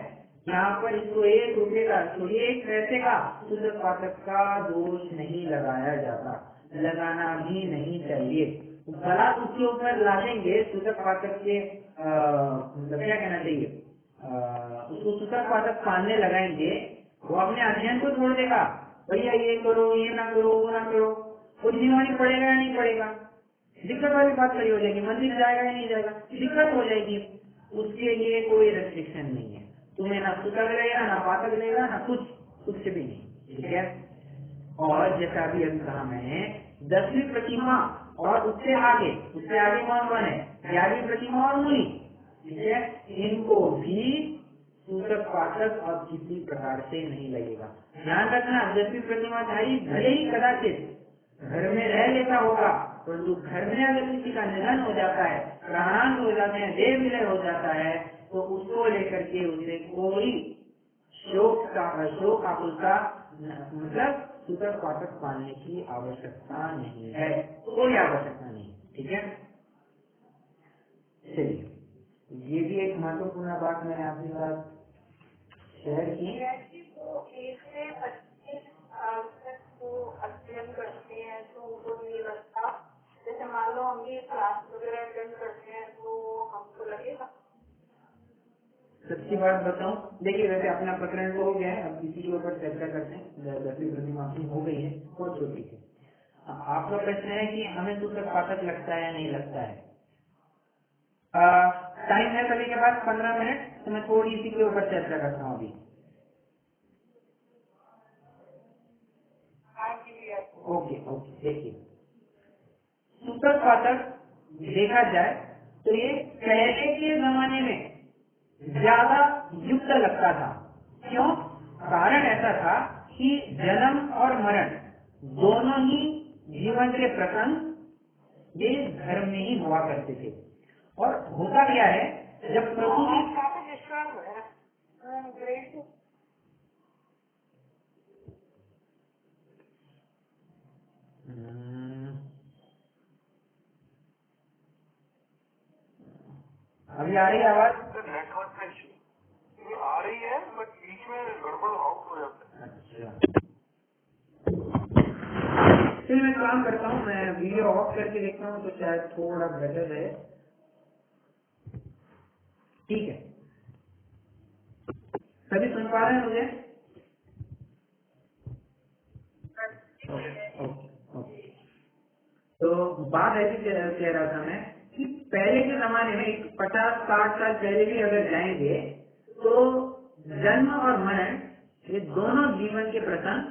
यहाँ पर इसको 1 रुपये का, छोड़िए 1 पैसे का सूतक पाठक का दोष नहीं लगाया जाता, लगाना भी नहीं चाहिए। भला उसके ऊपर लादेंगे सूतक पाठक के मतलब क्या कहना चाहिए, उसको सूतक पाठक पालने लगाएंगे, वो अपने अध्ययन को छोड़ देगा, भैया ये करो, ये ना करो, वो ना करो, वो जिम्मेवारी पड़ेगा या नहीं पड़ेगा? दिक्कत वाली बात खड़ी हो जाएगी, मंदिर जाएगा या नहीं जाएगा, दिक्कत हो जाएगी। उसके लिए कोई रेस्ट्रिक्शन नहीं है, तुम्हें ना सूतक लेगा, ना पाठक लेगा, ना कुछ भी नहीं, ठीक है। और जैसा अभी कहा मैंने, 10वीं प्रतिमा और उससे आगे कौन है? 11वीं प्रतिमा और मूली, ठीक है, इनको भी सूतक पाठक अब किसी प्रकार से नहीं लगेगा। ध्यान रखना, 10वीं प्रतिमाधारी भले ही कदाचित घर में रह लेता होगा, परंतु घर में अगर किसी का निधन हो जाता है, प्राणांत हो जाते हैं, देह विलय हो जाता है, तो उसको लेकर के उसे कोई शोक आकुलता मतलब सूतक पाठक पालने की आवश्यकता नहीं है, कोई आवश्यकता नहीं, ठीक है। चलिए, ये भी एक महत्वपूर्ण बात मैंने आपके साथ शेयर की। तो 1 से 25 साल तक वो अध्ययन करते हैं तो उनको नहीं लगता, जैसे मान लो हम भी क्लास वगैरह अटेंड करते हैं तो हमको लगेगा। सच्ची बात बताऊं, देखिए वैसे अपना प्रकरण तो हो गया है, अब किसी के ऊपर चर्चा करते हैं। 10वीं प्रतिमा अपनी हो गई है, बहुत छोटी है। आपका प्रश्न है कि हमें सूतक पाठक लगता है या नहीं लगता है। टाइम है सभी के पास 15 मिनट, तो मैं थोड़ी इसी के ऊपर चर्चा करता हूँ अभी। ओके ओके, देखिए सूतक पाठक देखा जाए तो ये पहले के जमाने में ज्यादा युक्त लगता था। क्यों? कारण ऐसा था कि जन्म और मरण दोनों ही जीवन के प्रसंग ये घर में ही हुआ करते थे। और होता क्या है, जब प्रसूति काफी स्ट्रांग है, ग्रेट। अभी आ रही आवाज? नेटवर्क का इशू आ रही है, बट बीच में गड़बड़ आउट हो जाता है। अच्छा, फिर मैं काम करता हूँ, मैं वीडियो ऑफ करके देखता हूँ तो शायद थोड़ा बेटर है। ठीक है, सभी सुन पा रहे हैं मुझे? ओके। तो बात ऐसी कह रहा था मैं कि पहले के जमाने में 50-60 साल पहले भी अगर जाएंगे तो जन्म और मरण ये दोनों जीवन के प्रसंग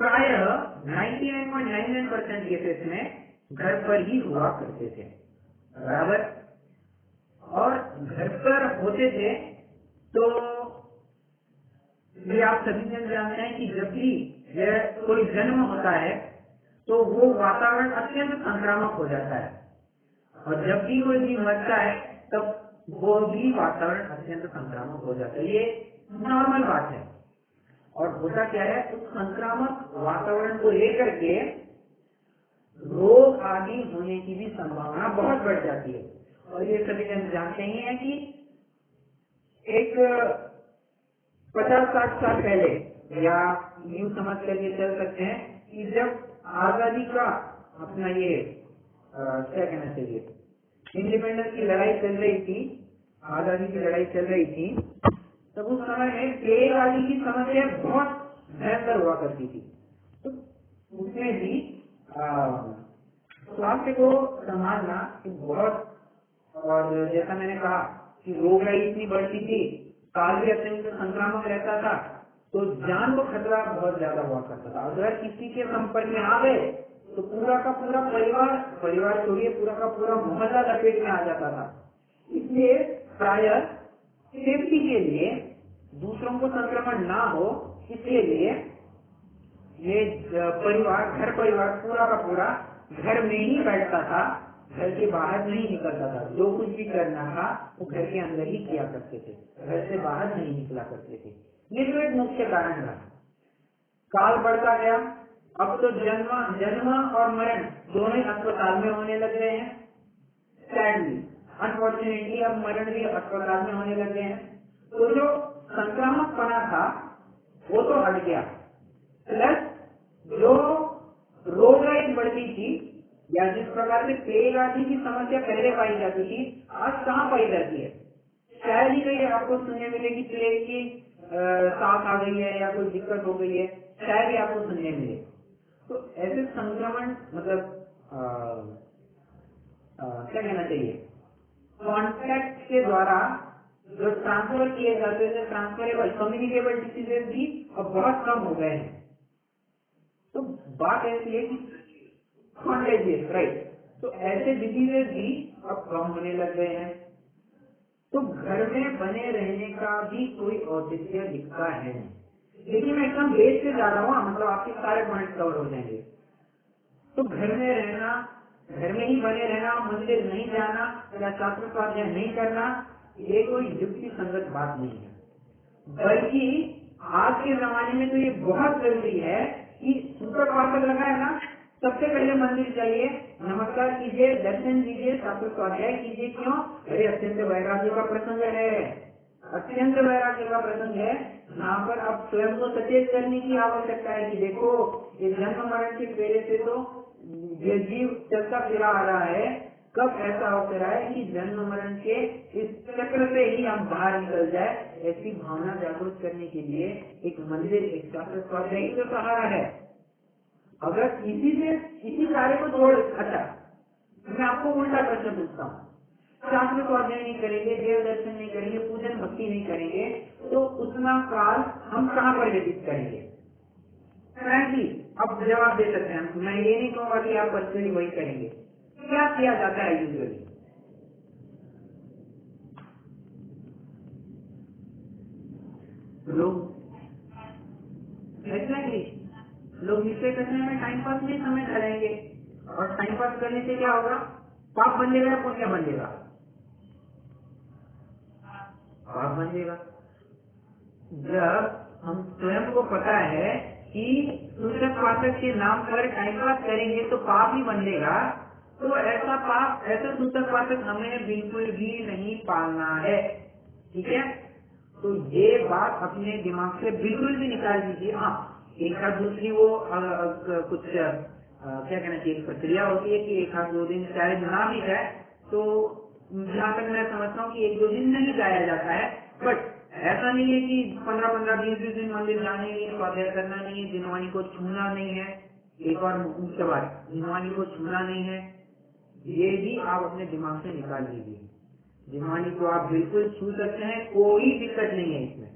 प्रायः 99.99% केसेस में घर पर ही हुआ करते थे, बराबर। और घर पर होते थे तो ये आप सभी जन जानते हैं कि जब भी यह कोई जन्म होता है तो वो वातावरण अत्यंत संक्रामक हो जाता है, और जब भी कोई जीव मरता है तब वो भी वातावरण अत्यंत संक्रामक हो जाता है। ये नॉर्मल बात है। और होता क्या है, उस संक्रामक वातावरण को लेकर के रोग आदि होने की भी संभावना बहुत बढ़ जाती है। और ये सभी जन जानते ही हैं कि एक 50-60 साल पहले, या यूं समझ करके चल सकते हैं कि जब आजादी का अपना ये क्या कहना चाहिए, इंडिपेंडेंस की लड़ाई चल रही थी, आजादी की लड़ाई चल रही थी, तब उस समय में प्लेग आदि की समस्या बहुत भयंकर हुआ करती थी। तो उसमें भी स्वास्थ्य को संभालना बहुत, और जैसा मैंने कहा कि रोगराई इतनी बढ़ती थी, काल भी अत्यंत संक्रामक रहता था, तो जान को खतरा बहुत ज्यादा हुआ करता था। अगर किसी के संपर्क में आ गए तो पूरा का पूरा परिवार छोड़िए, पूरा का पूरा मोहल्ला लपेट में आ जाता था। इसलिए प्रायः सेफ्टी के लिए, दूसरों को संक्रमण ना हो इसके लिए ये घर परिवार पूरा का पूरा घर में ही बैठता था, घर के बाहर नहीं निकलता था। जो कुछ भी करना था वो घर के अंदर ही किया करते थे, घर से बाहर नहीं निकला करते थे। ये तो एक मुख्य कारण रहा। काल बढ़ता गया, अब तो जन्म और मरण दोनों ही अस्पताल में होने लग गए हैं। सैडली, अनफॉर्चुनेटली अब मरण भी अस्पताल में होने लग गए हैं। तो जो संक्रामकपना था वो तो हट गया, प्लस जो रोगराई बढ़ती थी, या जिस प्रकार से प्लेग आदि की समस्या पहले पाई जाती थी, आज कहाँ पाई जाती है? शायद ही कहीं आपको सुनने मिलेगी प्लेग की सांस आ गई है या कोई दिक्कत हो गई है, शायद ही आपको सुनने मिले। तो ऐसे संक्रमण मतलब क्या कहना चाहिए, कॉन्टैक्ट के द्वारा जो ट्रांसफर किए जाते थे, ट्रांसफरेबल कम्युनिकेबल डिसीजेज भी अब बहुत कम हो गए हैं। तो बात ऐसी है कि कॉन्टेजियस, राइट, तो ऐसे डिसीजेज भी अब कम होने लग गए हैं। तो घर में बने रहने का भी कोई औचित्य दिखता है। लेकिन मैं एकदम बेस से जा रहा हूँ, मतलब आपके सारे पॉइंट कवर हो जाएंगे। तो घर में रहना, घर में ही बने रहना, मंदिर नहीं जाना या शास्त्र स्वाध्याय नहीं करना, ये कोई युक्ति संगत बात नहीं है। बल्कि आज के जमाने में तो ये बहुत जरूरी है कि सूत्र पात्र लगा है ना, सबसे पहले मंदिर जाइए, नमस्कार कीजिए, दर्शन कीजिए, शास्त्र स्वाध्याय कीजिए। क्यों? अरे अत्यंत वैराग्य का प्रसंग है, अत्यंत वैराग्य का प्रसंग है। यहाँ पर अब स्वयं को सचेत करने की आवश्यकता है कि देखो, ये जन्म मरण के फेरे से तो ये जीव चलता फिरा आ रहा है। कब ऐसा होता रहा है कि जन्म मरण के इस चक्र से ही हम बाहर निकल जाए, ऐसी भावना जागरूक करने के लिए एक मंदिर, एक शास्त्र स्वाध्याय तो सहारा है। अगर इसी कार्य को छोड़, अच्छा मैं आपको उल्टा प्रश्न पूछता हूँ, शास्त्र स्वाध्याय नहीं करेंगे, देव दर्शन नहीं करेंगे, पूजन भक्ति नहीं करेंगे, तो उतना काल हम कहाँ पर व्यतीत करेंगे? फ्रैंकली अब जवाब दे सकते हैं। मैं ये नहीं कहूँगा कि आप पर्सनली वही करेंगे। क्या किया जाता है यूजुअली? लोग निश्चय करने में टाइम पास में समय लगाएंगे, और टाइम पास करने से क्या होगा? पाप बनेगा या पुण्य बनेगा? पाप बनेगा। जब हम स्वयं को पता है कि सूचक पाठक के नाम पर टाइम पास करेंगे तो पाप ही बनेगा, तो ऐसा पाप, ऐसा सूचक पाठक हमें बिल्कुल भी नहीं पालना है। ठीक है, तो ये बात अपने दिमाग से बिल्कुल भी निकाल दीजिए। हाँ, एक आध दूसरी वो कुछ क्या कहना चाहिए, प्रक्रिया होती है कि एक आध दो दिन शायद ना भी जाए, तो जहाँ तक मैं समझता हूँ कि एक दो दिन नहीं जाया जाता है। बट ऐसा नहीं है कि 15-15, 20 दिन मंदिर जाने नहीं, स्वाध्याय करना नहीं है, जिनवानी को छूना नहीं है। एक और मुख्य बात, जिनवानी को छूना नहीं है, ये भी आप अपने दिमाग से निकाल दीजिए। जिनवानी को आप बिल्कुल छू सकते हैं, कोई दिक्कत नहीं है इसमें।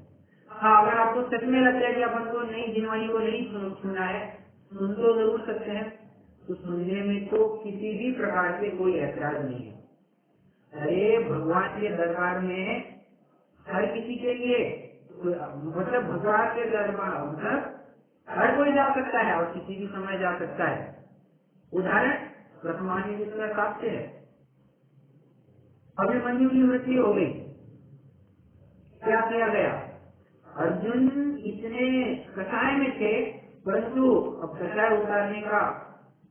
हाँ, अगर आपको सच में लगता है कि अपन को नहीं, जिनवानी को नहीं सुनना है, सुन तो जरूर सकते हैं, तो सुनने में तो किसी भी प्रकार से कोई ऐतराज नहीं है। अरे भगवान के दरबार में हर किसी के लिए, मतलब भगवान के दरबार मतलब हर कोई जा सकता है और किसी भी समय जा सकता है। उदाहरण प्रथमानी जिसका साक्ष्य है, अभिमन्यु की मृत्यु हो गई, क्या किया गया? अर्जुन इतने कसाय में थे, परंतु अब कसाय उतारने का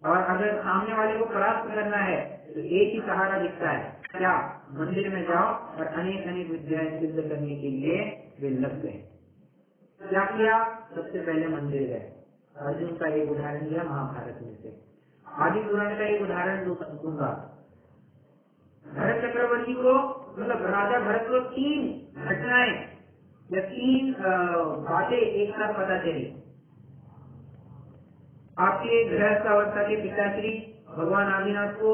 और अगर सामने वाले को परास्त करना है तो एक ही सहारा दिखता है, क्या? मंदिर में जाओ और अनेक अनेक विद्याएं सिद्ध करने के लिए वे लग गए। क्या किया? सबसे पहले मंदिर गए। अर्जुन का एक उदाहरण दिया महाभारत में से, आदि पुराण का एक उदाहरण दूंगा। भरत चक्रवर्ती को मतलब राजा भरत को 3 घटनाएं या 3 बातें एक साथ पता चली। आपके गृहस्थ अवस्था के पिताश्री भगवान आदिनाथ को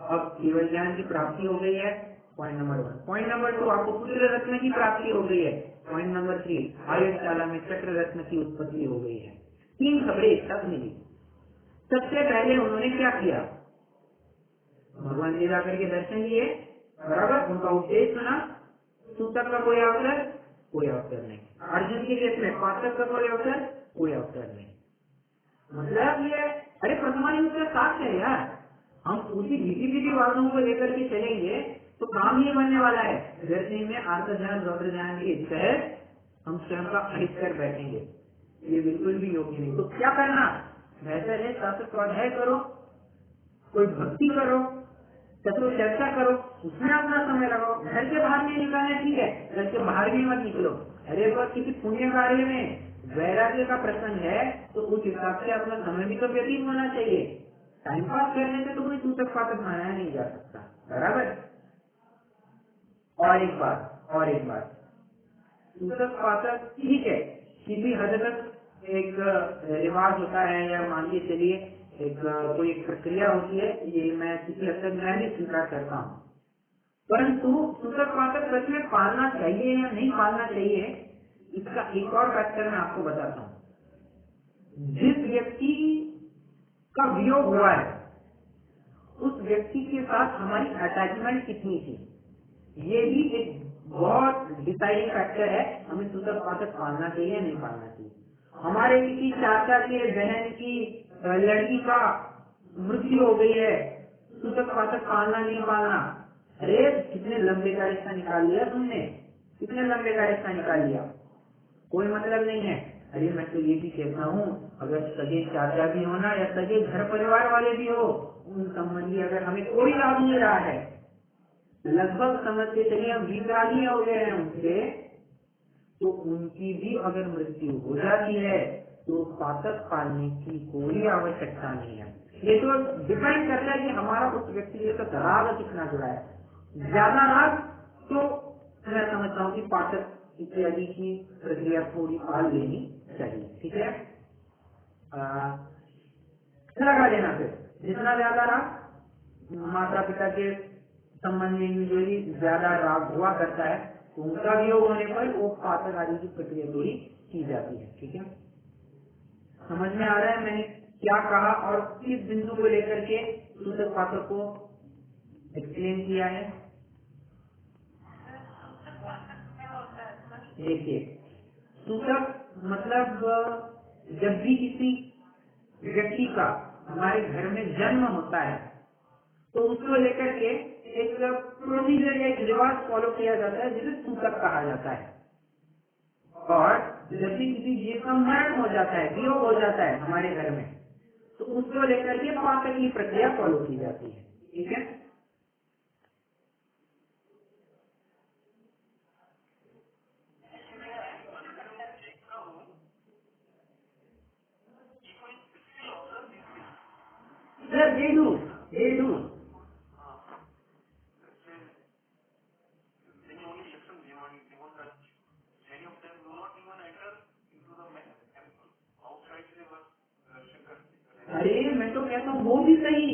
अब केवल ज्ञान की प्राप्ति हो गई है, पॉइंट नंबर 1। पॉइंट नंबर 2, आपको पुत्र रत्न की प्राप्ति हो गई है। पॉइंट नंबर 3, आयुर्शाला में चक्र रत्न की उत्पत्ति हो गई है। 3 खबरें एक साथ मिली। सबसे पहले उन्होंने क्या किया? भगवान जी जाकर के दर्शन लिए, बराबर, उनका उपदेश सुना। सूतक का कोई अवसर नहीं। अर्जुन के केस में पात्रक का कोई अवसर नहीं। मतलब ये अरे प्रथमा युग का साथ है यार, हम उसी विधि वादों को लेकर के चलेंगे तो काम नहीं बनने वाला है। दर्शन में आर्तध्यान रौद्र ध्यान के तहत हम स्वयं का अहित कर बैठेंगे, ये बिल्कुल भी योग्य नहीं। तो क्या करना? बेहतर है शास्त्र स्वाध्याय करो, कोई भक्ति करो, तत्व चर्चा करो, उसमें अपना समय लगाओ। घर के बाहर नहीं निकालना, ठीक है, घर के बाहर भी मत निकलो। अरे वो किसी पुण्य कार्य में वैराग्य का प्रसंग है तो उस हिसाब से अपना समय भी तो व्यतीत होना चाहिए। टाइम पास करने से तो कोई सूतक पातक बनाया नहीं जा सकता, बराबर। और एक बात, सूतक पातक ठीक है, किसी हद तक एक रिवाज होता है, या मान के चलिए कोई एक प्रक्रिया होती है, ये मैं किसी हद तक मैं भी स्वीकार करता हूँ। परंतु सूतक पातक सच में पालना चाहिए या नहीं पालना चाहिए, इसका एक और फैक्टर मैं आपको बताता हूँ। जिस व्यक्ति का वियोग हुआ है उस व्यक्ति के साथ हमारी अटैचमेंट कितनी थी, ये भी एक बहुत डिसाइडिंग फैक्टर है। हमें सूतक पातक पालना चाहिए या नहीं पालना चाहिए। हमारे किसी चाचा के बहन की लड़की का मृत्यु हो गई है, सूतक पातक पालना नहीं पालना? अरे कितने लंबे का रिश्ता निकाल लिया तुमने, कितने लंबे का रिश्ता निकाल लिया, कोई मतलब नहीं है। अरे मैं तो ये भी कहता हूँ, अगर सगे चाचा भी हो ना, या सगे घर परिवार वाले भी हो, उन संबंधी अगर हमें कोई लाभ नहीं रहा है, लगभग समझते चलिए हम विकराली हो गए हैं उनसे, तो उनकी भी अगर मृत्यु हो जाती है तो पातक पालने की कोई आवश्यकता नहीं है। ये तो डिपेंड करता है कि हमारा उस व्यक्ति के साथ राग कितना जुड़ा है। ज्यादा राग तो मैं समझता हूँ कि पातक इत्यादि की प्रक्रिया थोड़ी पाल लेनी चाहिए, ठीक है। लगा लेना फिर, जितना ज्यादा राग माता पिता के संबंध में जो ही ज्यादा राग हुआ करता है, तो उनका वियोग होने पर वो पातक आदि की प्रक्रिया थोड़ी की जाती है, ठीक है। समझ में आ रहा है मैंने क्या कहा और किस बिंदु को लेकर के सूतक पातक को एक्सप्लेन किया है? देखिए, सूतक मतलब जब भी किसी व्यक्ति का हमारे घर में जन्म होता है तो उसको लेकर के एक प्रोसीजर या एक रिवाज फॉलो किया जाता है जिसे सूतक कहा जाता है। और जब भी किसी जीव का मरण हो जाता है, वियोग हो जाता है हमारे घर में, तो उसको लेकर के पातक की प्रक्रिया फॉलो की जाती है, ठीक है। Yes, they do. They do. अरे मैं तो कहता हूँ वो भी सही,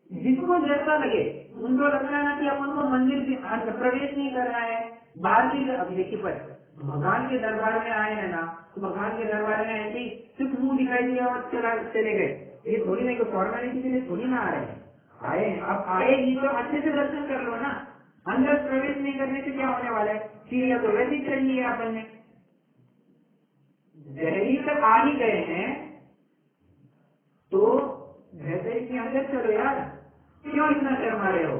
जिसको जैसा लगे। उनको लगता है ना कि अपन को मंदिर में प्रवेश नहीं करना है, बाहर की अब देखिए पर भगवान के दरबार में आए हैं ना, तो भगवान के दरबार में ऐसे ही सिर्फ मुंह दिखाई दिया और चले गए, ये थोड़ी नहीं, फॉर्मेलिटी के लिए थोड़ी ना आ रहे हैं। आए, अब आएगी तो अच्छे से दर्शन कर लो ना। अंदर प्रवेश नहीं करने से क्या होने वाला है? सीढ़ियां तो वैसे ही चढ़ ली है अपन ने, दहली तक आ ही गए हैं तो बेहतर कि अंदर चलो यार, क्यों इतना शर्मा रहे हो?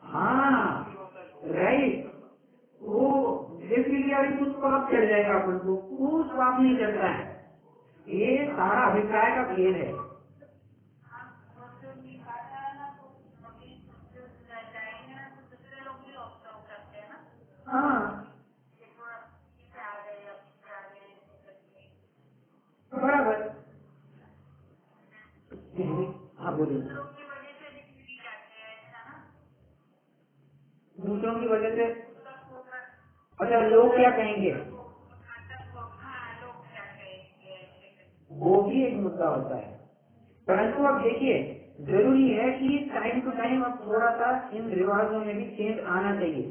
हाँ राइट, वो डेफिनेटली अभी कुछ पाप चढ़ जाएगा अपन को, कुछ पाप नहीं चढ़ता है, ये सारा अभिप्राय का खेल है। हाँ बराबर। हाँ बोलिए। दूसरों की वजह से, अच्छा लोग क्या कहेंगे, वो भी एक मुद्दा होता है। परंतु अब देखिए, जरूरी है कि टाइम टू टाइम अब थोड़ा सा इन रिवाजों में भी चेंज आना चाहिए।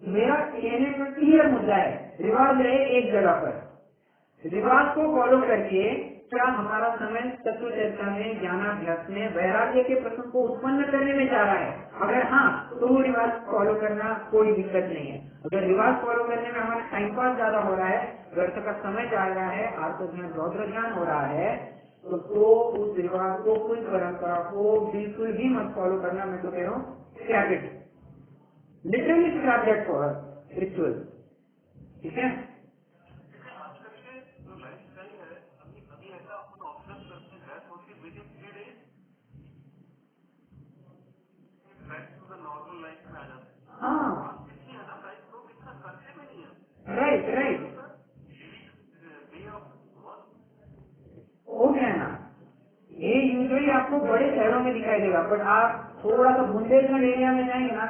मेरा कहने का क्लियर मुद्दा है, रिवाज रहे एक जगह पर, रिवाज को फॉलो करके क्या हमारा समय तत्व चर्चा में, ज्ञानाभ्यास में वैराग्य के प्रश्न को उत्पन्न करने में जा रहा है? अगर हाँ, तो वो रिवाज फॉलो करना कोई दिक्कत नहीं है। अगर रिवाज फॉलो करने में हमारा टाइम पास ज्यादा हो रहा है, व्यर्थ का समय जा रहा है, आत्मज्ञान रौद्र ज्ञान हो रहा है, तो उस रिवाज को, कोई परंपरा को बिल्कुल भी मत फॉलो करना। मैं तो कह रहा हूँ scrap it, literally scrap that for ritual. ठीक है, हाँ राइट राइट, हो गया ना। ये यूजुअली आपको बड़े शहरों में दिखाई देगा, बट आप थोड़ा सा बुंदेलखंड एरिया में जाएंगे ना,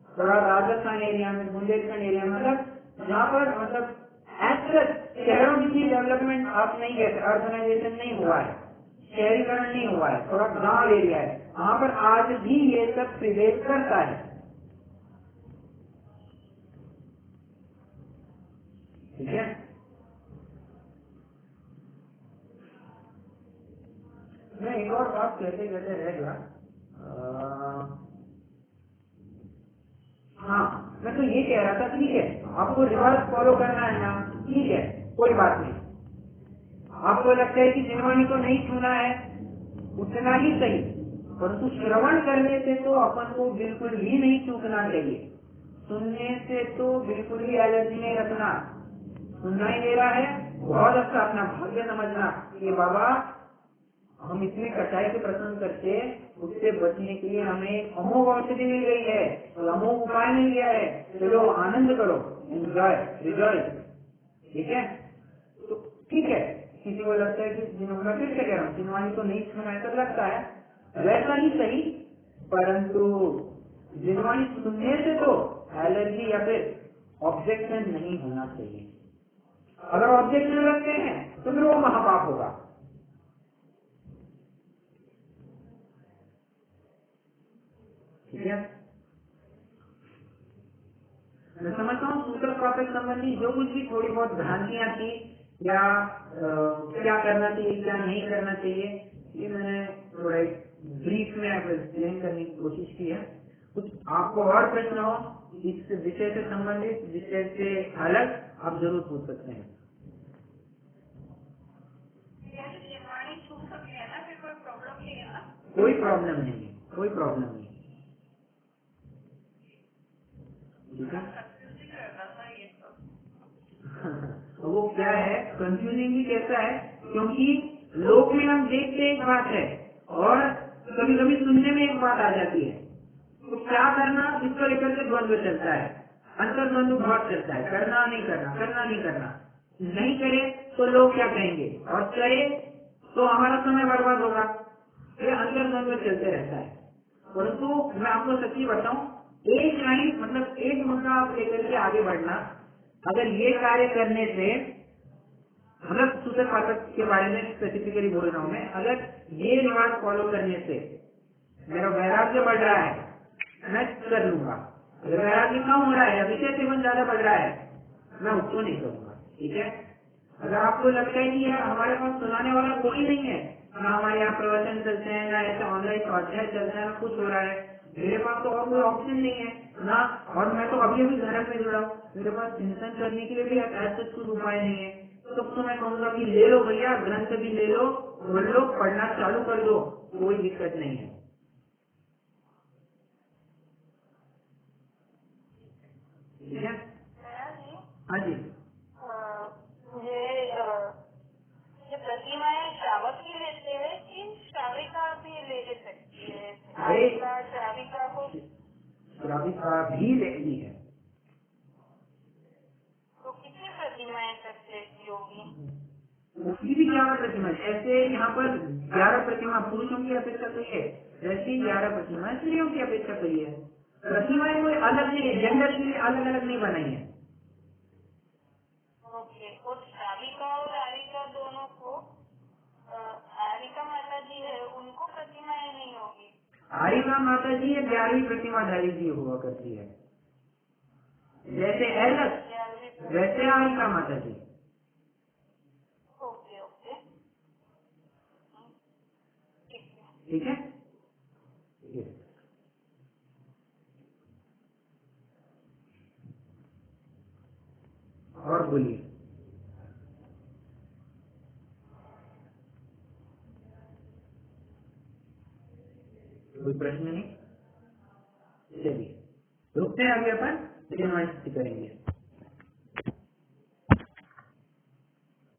थोड़ा राजस्थान एरिया में, बुंदेलखंड एरिया में, मतलब जहाँ पर मतलब शहरों की डेवलपमेंट आप नहीं कहते, अर्बनाइजेशन नहीं हुआ है, शहरीकरण नहीं हुआ है, थोड़ा गांव एरिया है, वहाँ पर आज भी ये सब प्रिवेल करता है। ठीक है, मैं एक और बात कहते कहते रह गया। हाँ, मैं तो ये कह रहा था, ठीक है आपको रिवाज फॉलो करना है ना, ठीक है कोई बात नहीं। आपको लगता है कि जिनवाणी को नहीं छूना है, उतना ही सही, परंतु श्रवण करने से तो अपन को बिल्कुल भी नहीं चूकना चाहिए। सुनने से तो बिल्कुल भी एलर्जी नहीं रखना। सुनना ही दे रहा है, बहुत अच्छा, अपना भाग्य समझना कि बाबा हम इतने कटाई के प्रसन्न करके उससे बचने के लिए हमें अमोघ औषधि मिल गई है, तो अमोघ उपाय मिल गया है, चलो आनंद करो, एंजॉय, रिजॉय। ठीक है, तो ठीक है, किसी को लगता है कि मैं फिर से कह रहा हूँ जिनवाणी को नहीं सुना ऐसा लगता है, वैसा ही सही, परंतु जिनवाणी सुनने से तो एलर्जी या फिर ऑब्जेक्शन नहीं होना चाहिए। अगर ऑब्जेक्शन रखते हैं तो फिर वो महापाप होगा। ठीक है, मैं समझता हूँ सूत्र प्राप्त संबंधी जो कुछ भी थोड़ी बहुत भ्रांतियां थी या क्या करना चाहिए क्या नहीं करना चाहिए, ये मैंने थोड़ा ब्रीफ में एक्सप्लेन करने की कोशिश की है। कुछ आपको और प्रश्न हो इस विषय से संबंधित, विषय से अलग, आप जरूर पूछ सकते हैं। कोई प्रॉब्लम नहीं है, कोई प्रॉब्लम नहीं है। ठीक है, वो क्या है, कंफ्यूजिंग भी कैसा है, क्योंकि लोक में हम देखते एक बात है और कभी कभी सुनने में एक बात आ जाती है, तो क्या करना इसको लेकर के द्वंद्व चलता है, अंतर द्वंद्व बहुत चलता है, करना नहीं करना, करना नहीं करना, नहीं करे तो लोग क्या कहेंगे और करे तो हमारा समय बर्बाद होगा, ये अंतर द्वंद्व चलते रहता है। परंतु मैं आपको सच्ची बताऊं, एक लाइन मतलब एक मुद्दा आप लेकर के आगे बढ़ना, अगर ये कार्य करने से, मतलब सूत्र पाठक के बारे में स्पेसिफिकली बोल रहा हूँ मैं, अगर ये रिवाज फॉलो करने से मेरा वैराग्य बढ़ रहा है, मैं कर लूंगा। अगर वैराग्य कम हो रहा है या विषय सेवन ज्यादा बढ़ रहा है, मैं उसको नहीं करूंगा। ठीक है, अगर आपको लगता है कि यार हमारे पास सुनाने वाला कोई नहीं है, ना हमारे यहाँ प्रवचन चलते हैं, ना ऐसे ऑनलाइन स्वाध्याय चलता है, ना कुछ हो रहा है, मेरे पास तो और कोई ऑप्शन नहीं है ना, और मैं तो अभी अभी धर्म में जुड़ा हूँ, मेरे पास चिंतन करने के लिए भी ऐसा कुछ उपाय नहीं है, तो मैं कहूँगा कि ले लो भैया, ग्रंथ भी ले लो, बोल लो, पढ़ना चालू कर दो, कोई दिक्कत नहीं है। ठीक है, हाँ जी, ये प्रतिमाएं श्रावक ही लेते हैं कि श्राविका भी ले सकती है? श्राविका को श्राविका भी लेती है। तो कितनी प्रतिमाएं तक लेती होगी? उसकी भी 11 प्रतिमा, जैसे यहाँ पर 11 प्रतिमा पुरुषों की अपेक्षा करी है, वैसे 11 प्रतिमा स्त्रियों की अपेक्षा करी है। प्रतिमाएं कोई अलग नहीं, जेंडर के लिए अलग अलग नहीं बनाई है। ओके, और श्राविका और आरिका दोनों को, आरिका माता जी है उनको प्रतिमाएं नहीं होगी। आरिका माता जी 11वीं प्रतिमाधारी जी हुआ करती है, जैसे एलस वैसे आरिका माता जी। ओके ओके, ठीक है, ये। और बोलिए, कोई प्रश्न नहीं? चलिए रुकते हैं, अभी अपन करेंगे।